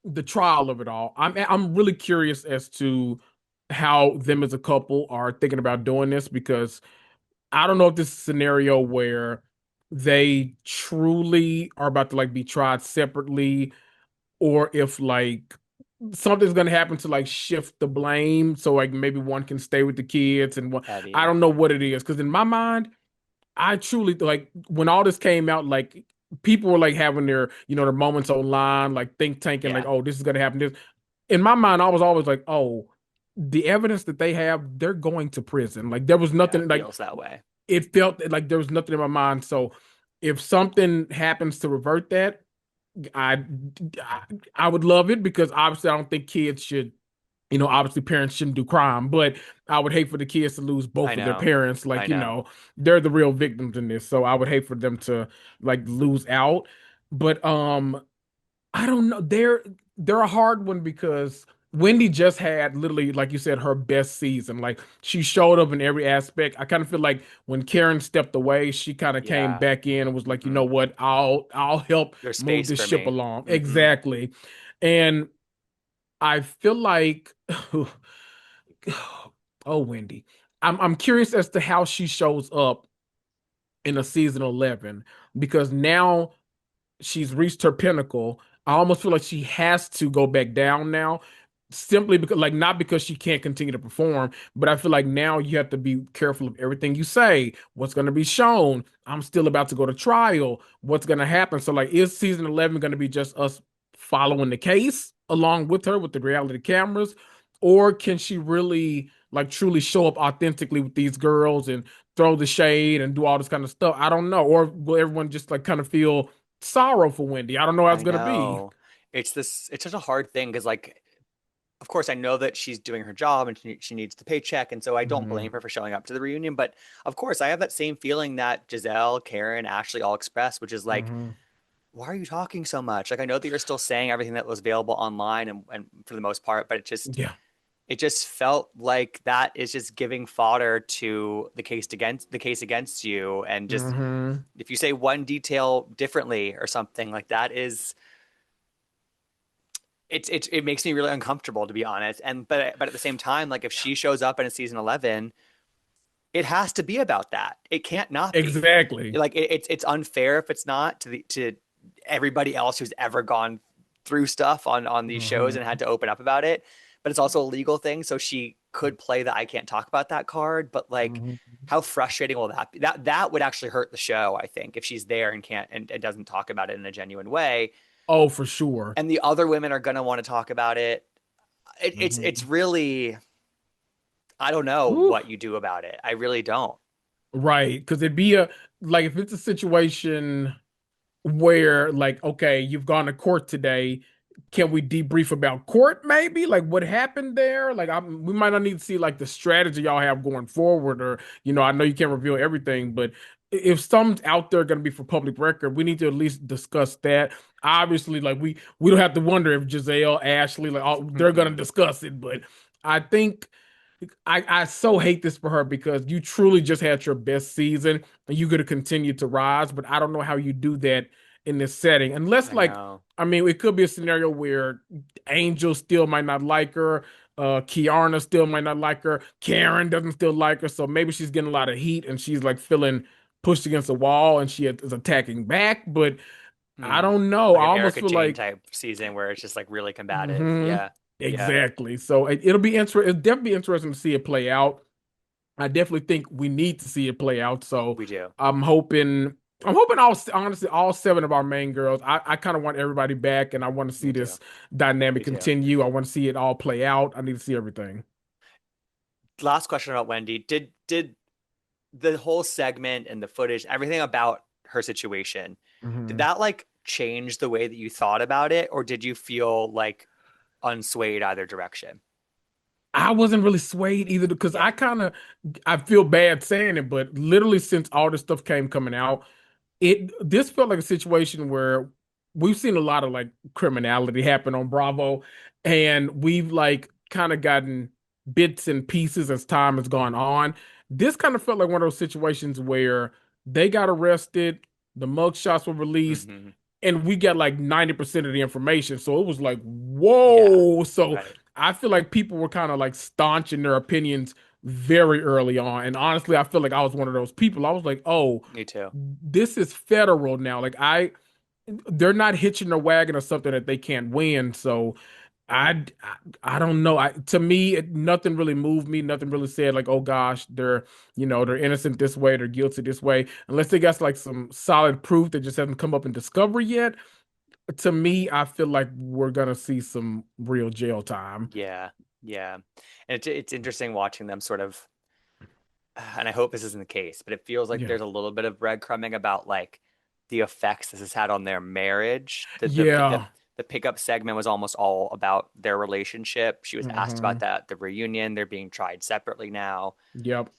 [SPEAKER 2] the trial of it all, I'm really curious as to how them as a couple are thinking about doing this because I don't know if this is a scenario where they truly are about to like be tried separately or if like something's gonna happen to like shift the blame so like maybe one can stay with the kids and one I
[SPEAKER 1] Eddie.
[SPEAKER 2] don't know what it is because in my mind I truly like when all this came out like people were like having their their moments online like think tanking like
[SPEAKER 1] Yeah,
[SPEAKER 2] oh this is gonna happen this in my mind I was always like oh the evidence that they have they're going to prison like there was
[SPEAKER 1] yeah, it
[SPEAKER 2] nothing like
[SPEAKER 1] feels that way.
[SPEAKER 2] it felt like there was nothing in my mind so if something happens to revert that I I would love it because obviously I don't think kids should Obviously parents shouldn't do crime, but I would hate for the kids to lose
[SPEAKER 1] I
[SPEAKER 2] both of their
[SPEAKER 1] know.
[SPEAKER 2] parents.
[SPEAKER 1] I
[SPEAKER 2] Like,
[SPEAKER 1] know.
[SPEAKER 2] they're the real victims in this. So I would hate for them to like lose out. But I don't know. They're a hard one because Wendy just had literally, like you said, her best season. Like she showed up in every aspect. I kind of feel like when Karen stepped away, she kind of came
[SPEAKER 1] Yeah.
[SPEAKER 2] back in and was like, you
[SPEAKER 1] Hmm.
[SPEAKER 2] know what, I'll help
[SPEAKER 1] There's
[SPEAKER 2] move
[SPEAKER 1] space
[SPEAKER 2] this
[SPEAKER 1] for
[SPEAKER 2] ship
[SPEAKER 1] me.
[SPEAKER 2] along.
[SPEAKER 1] Hmm.
[SPEAKER 2] Exactly. And I feel like oh, Wendy. I'm curious as to how she shows up in a season 11 because now she's reached her pinnacle. I almost feel like she has to go back down now, simply because, like, not because she can't continue to perform, but I feel like now you have to be careful of everything you say, what's going to be shown. I'm still about to go to trial. What's going to happen? So, like, is season 11 going to be just us following the case along with her with the reality cameras? Or can she really, like, truly show up authentically with these girls and throw the shade and do all this kind of stuff? I don't know. Or will everyone just, like, kind of feel sorrow for Wendy? I don't know how it's
[SPEAKER 1] I
[SPEAKER 2] gonna be.
[SPEAKER 1] know. It's such a hard thing because, like, of course, I know that she's doing her job and she needs the paycheck. And so I don't blame
[SPEAKER 2] Hmm.
[SPEAKER 1] her for showing up to the reunion. But of course, I have that same feeling that Giselle, Karen, Ashley all expressed, which is like,
[SPEAKER 2] Hmm.
[SPEAKER 1] why are you talking so much? Like, I know that you're still saying everything that was available online and for the most part, but
[SPEAKER 2] Yeah.
[SPEAKER 1] it just felt like that is just giving fodder to the case against you. And just
[SPEAKER 2] Hmm.
[SPEAKER 1] if you say one detail differently or something like that is it makes me really uncomfortable, to be honest. And but at the same time, like if she shows up in a season 11, it has to be about that. It can't not be.
[SPEAKER 2] Exactly.
[SPEAKER 1] Like it's unfair if it's not to everybody else who's ever gone through stuff on these shows
[SPEAKER 2] Hmm.
[SPEAKER 1] and had to open up about it. But it's also a legal thing, so she could play the I can't talk about that card. But like,
[SPEAKER 2] Hmm.
[SPEAKER 1] how frustrating will that be? That would actually hurt the show, I think, if she's there and can't and doesn't talk about it in a genuine way.
[SPEAKER 2] Oh, for sure.
[SPEAKER 1] And the other women are gonna want to talk about it. It's
[SPEAKER 2] Hmm.
[SPEAKER 1] really, I don't know
[SPEAKER 2] Whew.
[SPEAKER 1] what you do about it. I really don't.
[SPEAKER 2] Right. Because it'd be a like if it's a situation where like, okay, you've gone to court today. Can we debrief about court maybe? Like what happened there? Like we might not need to see like the strategy y'all have going forward, or I know you can't reveal everything, but if some's out there going to be for public record, we need to at least discuss that. Obviously, like we don't have to wonder if Giselle, Ashley, like they're going to
[SPEAKER 1] Mm-mm.
[SPEAKER 2] discuss it, but I think I so hate this for her because you truly just had your best season and you're gonna continue to rise, but I don't know how you do that in this setting. Unless
[SPEAKER 1] I
[SPEAKER 2] like
[SPEAKER 1] know.
[SPEAKER 2] I mean it could be a scenario where Angel still might not like her, Kiana still might not like her, Karen doesn't still like her, so maybe she's getting a lot of heat and she's like feeling pushed against the wall and she is attacking back, but I
[SPEAKER 1] Hmm.
[SPEAKER 2] don't know.
[SPEAKER 1] Like
[SPEAKER 2] I
[SPEAKER 1] an
[SPEAKER 2] almost
[SPEAKER 1] Erica
[SPEAKER 2] feel
[SPEAKER 1] Jane
[SPEAKER 2] like
[SPEAKER 1] type season where it's just like really combative.
[SPEAKER 2] hmm
[SPEAKER 1] Yeah. Yeah.
[SPEAKER 2] exactly. So it'll be interesting. It'll definitely be interesting to see it play out. I definitely think we need to see it play out. So
[SPEAKER 1] We do.
[SPEAKER 2] I'm hoping. I'm hoping all honestly all seven of our main girls. I kind of want everybody back, and I want to see
[SPEAKER 1] Me too.
[SPEAKER 2] this dynamic
[SPEAKER 1] Me too.
[SPEAKER 2] continue. I want to see it all play out. I need to see everything.
[SPEAKER 1] Last question about Wendy. Did the whole segment and the footage, everything about her situation, did
[SPEAKER 2] Mhm.
[SPEAKER 1] that like change the way that you thought about it, or did you feel like unswayed either direction?
[SPEAKER 2] I wasn't really swayed either because
[SPEAKER 1] Yeah.
[SPEAKER 2] I feel bad saying it, but literally since all this stuff came coming out, this felt like a situation where we've seen a lot of like criminality happen on Bravo, and we've like kind of gotten bits and pieces as time has gone on. This kind of felt like one of those situations where they got arrested, the mugshots were released,
[SPEAKER 1] Hmm.
[SPEAKER 2] and we got like 90% of the information. So it was like,
[SPEAKER 1] Yeah.
[SPEAKER 2] whoa. So
[SPEAKER 1] Right.
[SPEAKER 2] I feel like people were kind of like staunch in their opinions very early on. And honestly, I feel like I was one of those people. I was like, oh,
[SPEAKER 1] Me too.
[SPEAKER 2] this is federal now. They're not hitching their wagon or something that they can't win. So I don't know. To me, nothing really moved me. Nothing really said like, oh gosh, they're innocent this way, they're guilty this way, unless they got like some solid proof that just hasn't come up in discovery yet. To me, I feel like we're gonna see some real jail time.
[SPEAKER 1] Yeah. Yeah. And it's interesting watching them sort of, and I hope this isn't the case, but it feels like
[SPEAKER 2] Yeah.
[SPEAKER 1] there's a little bit of breadcrumbing about like the effects this has had on their marriage. The
[SPEAKER 2] Yeah.
[SPEAKER 1] the pickup segment was almost all about their relationship. She was asked about
[SPEAKER 2] Hmm.
[SPEAKER 1] that, the reunion. They're being tried separately now.
[SPEAKER 2] Yep.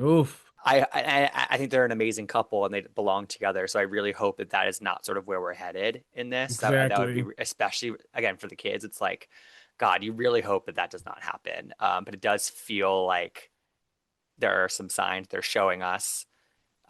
[SPEAKER 2] Oof.
[SPEAKER 1] I think they're an amazing couple and they belong together. So I really hope that that is not sort of where we're headed in this. That would be,
[SPEAKER 2] Exactly.
[SPEAKER 1] especially again for the kids. It's like, God, you really hope that that does not happen. But it does feel like there are some signs they're showing us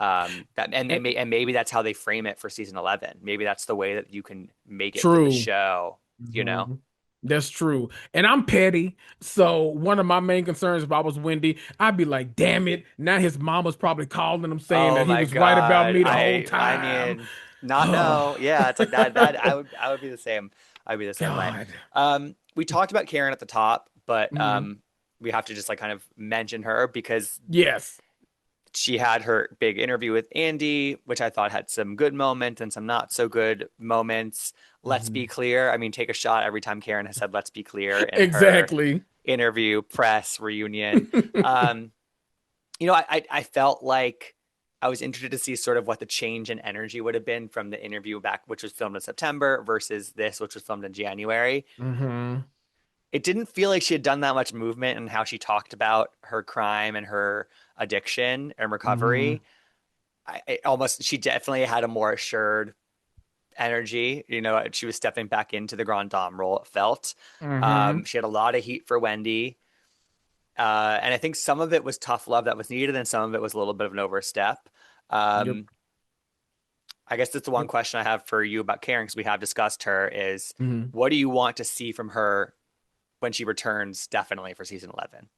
[SPEAKER 1] that,
[SPEAKER 2] And
[SPEAKER 1] and maybe that's how they frame it for season 11. Maybe that's the way that you can make it for the
[SPEAKER 2] true.
[SPEAKER 1] show. You know?
[SPEAKER 2] Mhm. That's true. And I'm petty. So one of my main concerns if I was Wendy, I'd be like, damn it. Now his mama's probably calling him saying
[SPEAKER 1] Oh
[SPEAKER 2] that he
[SPEAKER 1] my
[SPEAKER 2] was right about
[SPEAKER 1] God.
[SPEAKER 2] me the whole
[SPEAKER 1] I
[SPEAKER 2] time.
[SPEAKER 1] mean, not no. Yeah, it's like that.
[SPEAKER 2] Oh,
[SPEAKER 1] I would be the same. I'd be the same way.
[SPEAKER 2] God.
[SPEAKER 1] We talked about Karen at the top, but
[SPEAKER 2] Mhm.
[SPEAKER 1] we have to just like kind of mention her because
[SPEAKER 2] Yes.
[SPEAKER 1] she had her big interview with Andy, which I thought had some good moments and some not so good moments. Let's be
[SPEAKER 2] Mhm.
[SPEAKER 1] clear. I mean, take a shot every time Karen has said "let's be clear" in her
[SPEAKER 2] Exactly.
[SPEAKER 1] interview, press, reunion. Um, I felt like I was interested to see sort of what the change in energy would have been from the interview back, which was filmed in September, versus this, which was filmed in January.
[SPEAKER 2] Hmm.
[SPEAKER 1] It didn't feel like she had done that much movement in how she talked about her crime and her addiction and
[SPEAKER 2] Hmm.
[SPEAKER 1] recovery. She definitely had a more assured energy. She was stepping back into the Grand Dame role, it felt.
[SPEAKER 2] Hmm.
[SPEAKER 1] She had a lot of heat for Wendy. And I think some of it was tough love that was needed, and some of it was a little bit of an overstep.
[SPEAKER 2] Yep.
[SPEAKER 1] Um, I guess that's the one
[SPEAKER 2] Yep.
[SPEAKER 1] question I have for you about Karen, because we have discussed her, is
[SPEAKER 2] Hmm.
[SPEAKER 1] what do you want to see from her when she returns, definitely for season 11?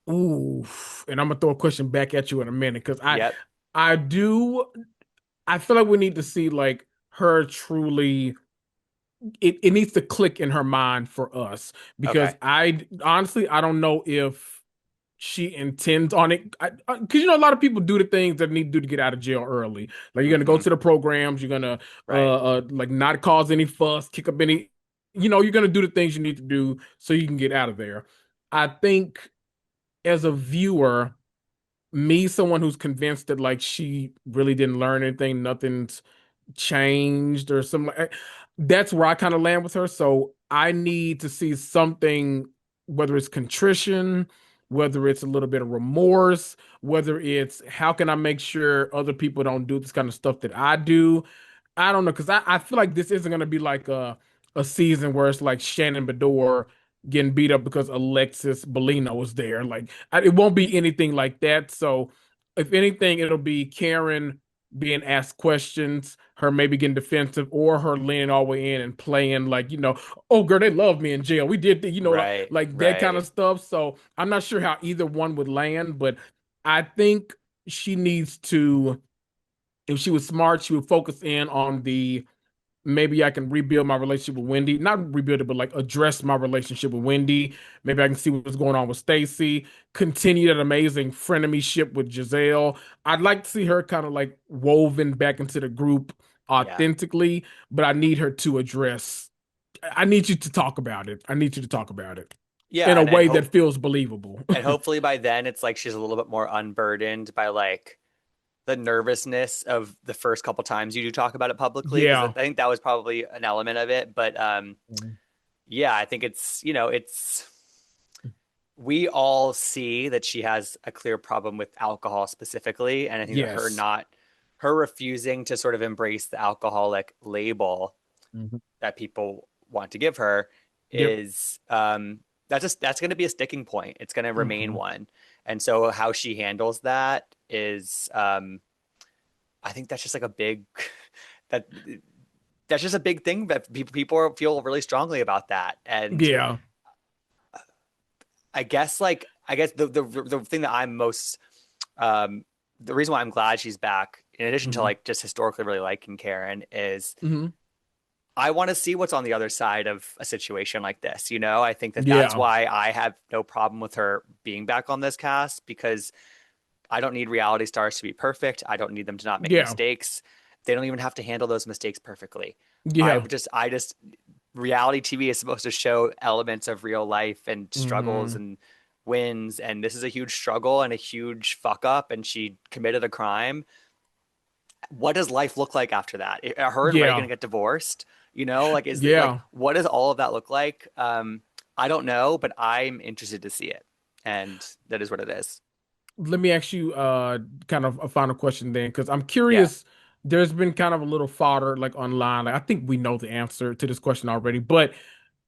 [SPEAKER 2] Ooh. And I'm gonna throw a question back at you in a minute because
[SPEAKER 1] Yep.
[SPEAKER 2] I do I feel like we need to see like her truly it needs to click in her mind for us because
[SPEAKER 1] Okay.
[SPEAKER 2] I honestly I don't know if she intends on it because a lot of people do the things that they need to do to get out of jail early. Like you're gonna go
[SPEAKER 1] Hmm.
[SPEAKER 2] to the programs, you're gonna
[SPEAKER 1] Right.
[SPEAKER 2] like not cause any fuss, kick up any, you're gonna do the things you need to do so you can get out of there. I think as a viewer, me, someone who's convinced that like she really didn't learn anything, nothing's changed or something that's where I kind of land with her. So I need to see something, whether it's contrition, whether it's a little bit of remorse, whether it's how can I make sure other people don't do this kind of stuff that I do. I don't know because I feel like this isn't going to be like a season where it's like Shannon Bedore getting beat up because Alexis Bellino was there. Like it won't be anything like that. So if anything, it'll be Karen being asked questions, her maybe getting defensive, or her leaning all the way in and playing like oh girl, they love me in jail. We did the,
[SPEAKER 1] Right.
[SPEAKER 2] like that kind
[SPEAKER 1] Right.
[SPEAKER 2] of stuff. So I'm not sure how either one would land, but I think she needs to if she was smart, she would focus in on the maybe I can rebuild my relationship with Wendy. Not rebuild it, but like address my relationship with Wendy. Maybe I can see what's going on with Stacy. Continue that amazing frenemy-ship with Jazelle. I'd like to see her kind of like woven back into the group
[SPEAKER 1] Yeah.
[SPEAKER 2] authentically, but I need her to address. I need you to talk about it. I need you to talk about it in
[SPEAKER 1] Yeah.
[SPEAKER 2] a
[SPEAKER 1] And
[SPEAKER 2] way that feels believable.
[SPEAKER 1] hopefully by then it's like she's a little bit more unburdened by like the nervousness of the first couple times you do talk about it publicly, because I
[SPEAKER 2] Yeah.
[SPEAKER 1] think that was probably an element of it. But yeah, I think it's we all see that she has a clear problem with alcohol specifically, and I think that
[SPEAKER 2] Yes.
[SPEAKER 1] her refusing to sort of embrace the alcoholic label
[SPEAKER 2] Mhm.
[SPEAKER 1] that people want to give her
[SPEAKER 2] Yep.
[SPEAKER 1] is that's going to be a sticking point. It's going to remain
[SPEAKER 2] Hmm.
[SPEAKER 1] one. And so how she handles that is I think that's just like a big that that's just a big thing that people feel really strongly about that. And
[SPEAKER 2] Yeah.
[SPEAKER 1] I guess the thing that I'm most um the reason why I'm glad she's back, in addition to
[SPEAKER 2] Hmm.
[SPEAKER 1] like just historically really liking Karen, is
[SPEAKER 2] Hmm.
[SPEAKER 1] I want to see what's on the other side of a situation like this. I think that that's
[SPEAKER 2] Yeah.
[SPEAKER 1] why I have no problem with her being back on this cast, because I don't need reality stars to be perfect. I don't need them to not make
[SPEAKER 2] Yeah.
[SPEAKER 1] mistakes. They don't even have to handle those mistakes perfectly.
[SPEAKER 2] Yeah.
[SPEAKER 1] I just, reality TV is supposed to show elements of real life and struggles
[SPEAKER 2] Hmm.
[SPEAKER 1] and wins. And this is a huge struggle and a huge fuck up. And she committed a crime. What does life look like after that? Are her and Ray going
[SPEAKER 2] Yeah.
[SPEAKER 1] to get divorced? Like is it like
[SPEAKER 2] Yeah.
[SPEAKER 1] what does all of that look like? I don't know, but I'm interested to see it. And that is what it is.
[SPEAKER 2] Let me ask you kind of a final question then, because I'm
[SPEAKER 1] Yeah.
[SPEAKER 2] curious. There's been kind of a little fodder like online. Like, I think we know the answer to this question already, but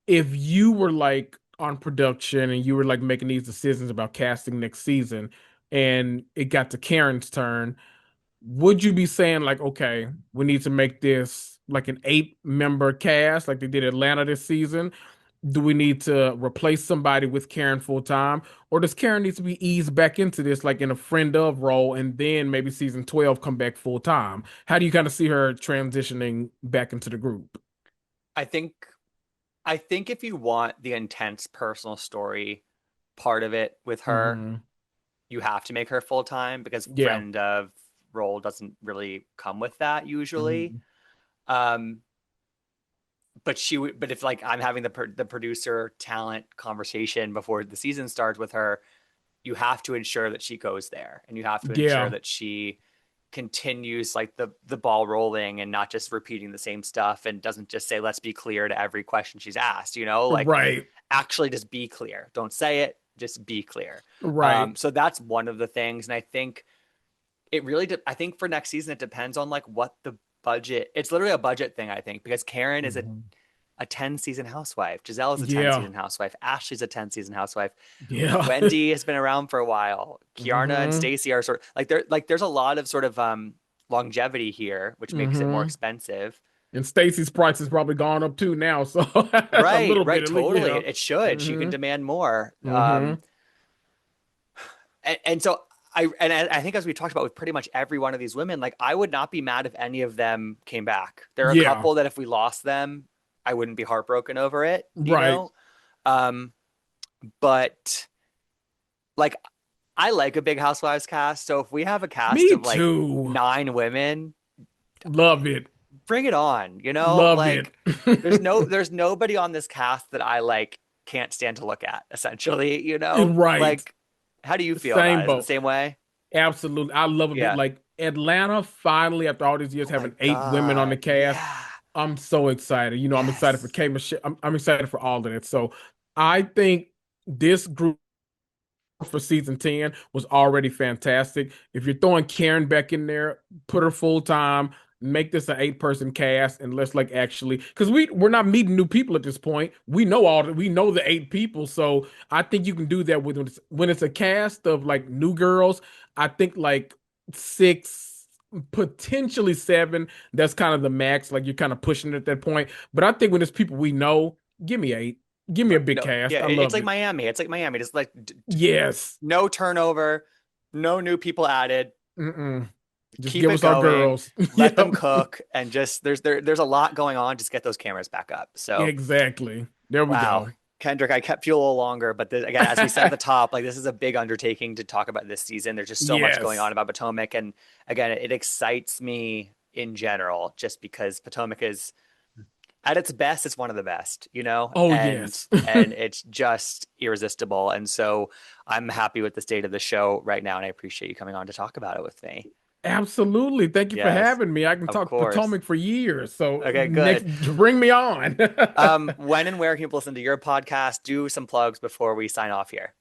[SPEAKER 2] if you were like on production and you were like making these decisions about casting next season and it got to Karen's turn, would you be saying like, okay, we need to make this like an 8-member cast like they did Atlanta this season? Do we need to replace somebody with Karen full time? Or does Karen need to be eased back into this like in a friend of role and then maybe season 12 come back full time? How do you kind of see her transitioning back into the group?
[SPEAKER 1] I think I think if you want the intense personal story part of it with her,
[SPEAKER 2] Hmm.
[SPEAKER 1] you have to make her full time because
[SPEAKER 2] Yeah.
[SPEAKER 1] friend of role doesn't really come with that usually.
[SPEAKER 2] Hmm.
[SPEAKER 1] Um, but but if like I'm having the producer talent conversation before the season starts with her, you have to ensure that she goes there and you have to ensure
[SPEAKER 2] Yeah.
[SPEAKER 1] that she continues like the ball rolling and not just repeating the same stuff and doesn't just say let's be clear to every question she's asked, like
[SPEAKER 2] Right.
[SPEAKER 1] actually just be clear. Don't say it, just be clear.
[SPEAKER 2] Right.
[SPEAKER 1] So that's one of the things. And I think I think for next season, it depends on like what the budget, it's literally a budget thing, I think, because Karen is
[SPEAKER 2] Hmm.
[SPEAKER 1] a 10 season housewife. Giselle is a 10
[SPEAKER 2] Yeah.
[SPEAKER 1] season housewife. Ashley's a 10 season housewife.
[SPEAKER 2] Yeah.
[SPEAKER 1] Wendy has been around for a while. Kiana and
[SPEAKER 2] Hmm.
[SPEAKER 1] Stacy are sort of there's a lot of sort of longevity here, which makes it more
[SPEAKER 2] Hmm.
[SPEAKER 1] expensive.
[SPEAKER 2] And Stacy's price has probably gone up too now, so a
[SPEAKER 1] Right,
[SPEAKER 2] little
[SPEAKER 1] right,
[SPEAKER 2] bit at least.
[SPEAKER 1] totally.
[SPEAKER 2] Yeah.
[SPEAKER 1] It should. She can
[SPEAKER 2] Hmm.
[SPEAKER 1] demand more.
[SPEAKER 2] Hmm.
[SPEAKER 1] And so I think as we talked about with pretty much every one of these women, like I would not be mad if any of them came back. There are a
[SPEAKER 2] Yeah.
[SPEAKER 1] couple that if we lost them, I wouldn't be heartbroken over it.
[SPEAKER 2] Right.
[SPEAKER 1] Um, but like I like a big Housewives cast. So if we have a cast
[SPEAKER 2] Me
[SPEAKER 1] of like
[SPEAKER 2] too.
[SPEAKER 1] 9 women,
[SPEAKER 2] Love it.
[SPEAKER 1] bring it on,
[SPEAKER 2] Love it.
[SPEAKER 1] like there's nobody on this cast that I like can't stand to look at, essentially,
[SPEAKER 2] Right.
[SPEAKER 1] Like how do you feel about
[SPEAKER 2] Same
[SPEAKER 1] it? Is it the
[SPEAKER 2] boat.
[SPEAKER 1] same way?
[SPEAKER 2] Absolutely. I love a big
[SPEAKER 1] Yeah.
[SPEAKER 2] like Atlanta finally after all these years
[SPEAKER 1] Oh my
[SPEAKER 2] having 8 women on the
[SPEAKER 1] God.
[SPEAKER 2] cast.
[SPEAKER 1] Yeah.
[SPEAKER 2] I'm so excited. I'm excited for
[SPEAKER 1] Yes.
[SPEAKER 2] K Michelle. I'm excited for all of it. So I think this group for season 10 was already fantastic. If you're throwing Karen back in there, put her full time, make this an 8-person cast, and let's like actually because we're not meeting new people at this point. We know the 8 people. So I think you can do that with when it's a cast of like new girls. I think like 6, potentially 7. That's kind of the max. Like you're kind of pushing it at that point. But I think when it's people we know, give me 8. Give me a big
[SPEAKER 1] No, yeah,
[SPEAKER 2] cast. I
[SPEAKER 1] it's
[SPEAKER 2] love
[SPEAKER 1] like
[SPEAKER 2] it.
[SPEAKER 1] Miami. It's like Miami. Just like
[SPEAKER 2] Yes.
[SPEAKER 1] no turnover, no new people added.
[SPEAKER 2] Mm-mm. Just
[SPEAKER 1] Keep
[SPEAKER 2] give
[SPEAKER 1] it
[SPEAKER 2] us our
[SPEAKER 1] going.
[SPEAKER 2] girls.
[SPEAKER 1] Let them
[SPEAKER 2] Yep.
[SPEAKER 1] cook and just there's a lot going on. Just get those cameras back up. So,
[SPEAKER 2] Exactly. There we
[SPEAKER 1] wow.
[SPEAKER 2] go.
[SPEAKER 1] Kendrick, I kept you a little longer, but again, as we said at the top, like this is a big undertaking to talk about this season. There's just so much going on
[SPEAKER 2] Yes.
[SPEAKER 1] about Potomac, and again, it excites me in general, just because Potomac is at its best, it's one of the best,
[SPEAKER 2] Oh,
[SPEAKER 1] and
[SPEAKER 2] yes.
[SPEAKER 1] it's just irresistible. And so I'm happy with the state of the show right now, and I appreciate you coming on to talk about it with me.
[SPEAKER 2] Absolutely. Thank you for
[SPEAKER 1] Yes,
[SPEAKER 2] having me. I can
[SPEAKER 1] of
[SPEAKER 2] talk
[SPEAKER 1] course.
[SPEAKER 2] Potomac for years. So
[SPEAKER 1] Okay,
[SPEAKER 2] next,
[SPEAKER 1] good.
[SPEAKER 2] bring me on.
[SPEAKER 1] When and where can people listen to your podcast? Do some plugs before we sign off here.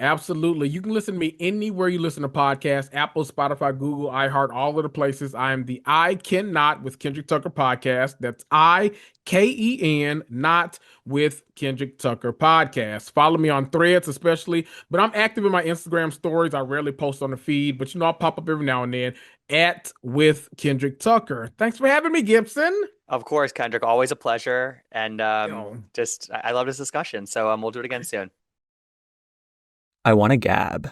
[SPEAKER 2] Absolutely. You can listen to me anywhere you listen to podcasts, Apple, Spotify, Google, iHeart, all of the places. I am the I Cannot with Kendrick Tucker podcast. That's IKEN, not with Kendrick Tucker podcast. Follow me on Threads, especially, but I'm active in my Instagram stories. I rarely post on the feed, but I'll pop up every now and then at with Kendrick Tucker. Thanks for having me, Gibson.
[SPEAKER 1] Of course, Kendrick, always a pleasure. And
[SPEAKER 2] Oh.
[SPEAKER 1] just I love this discussion. So we'll do it again soon. I want to gab.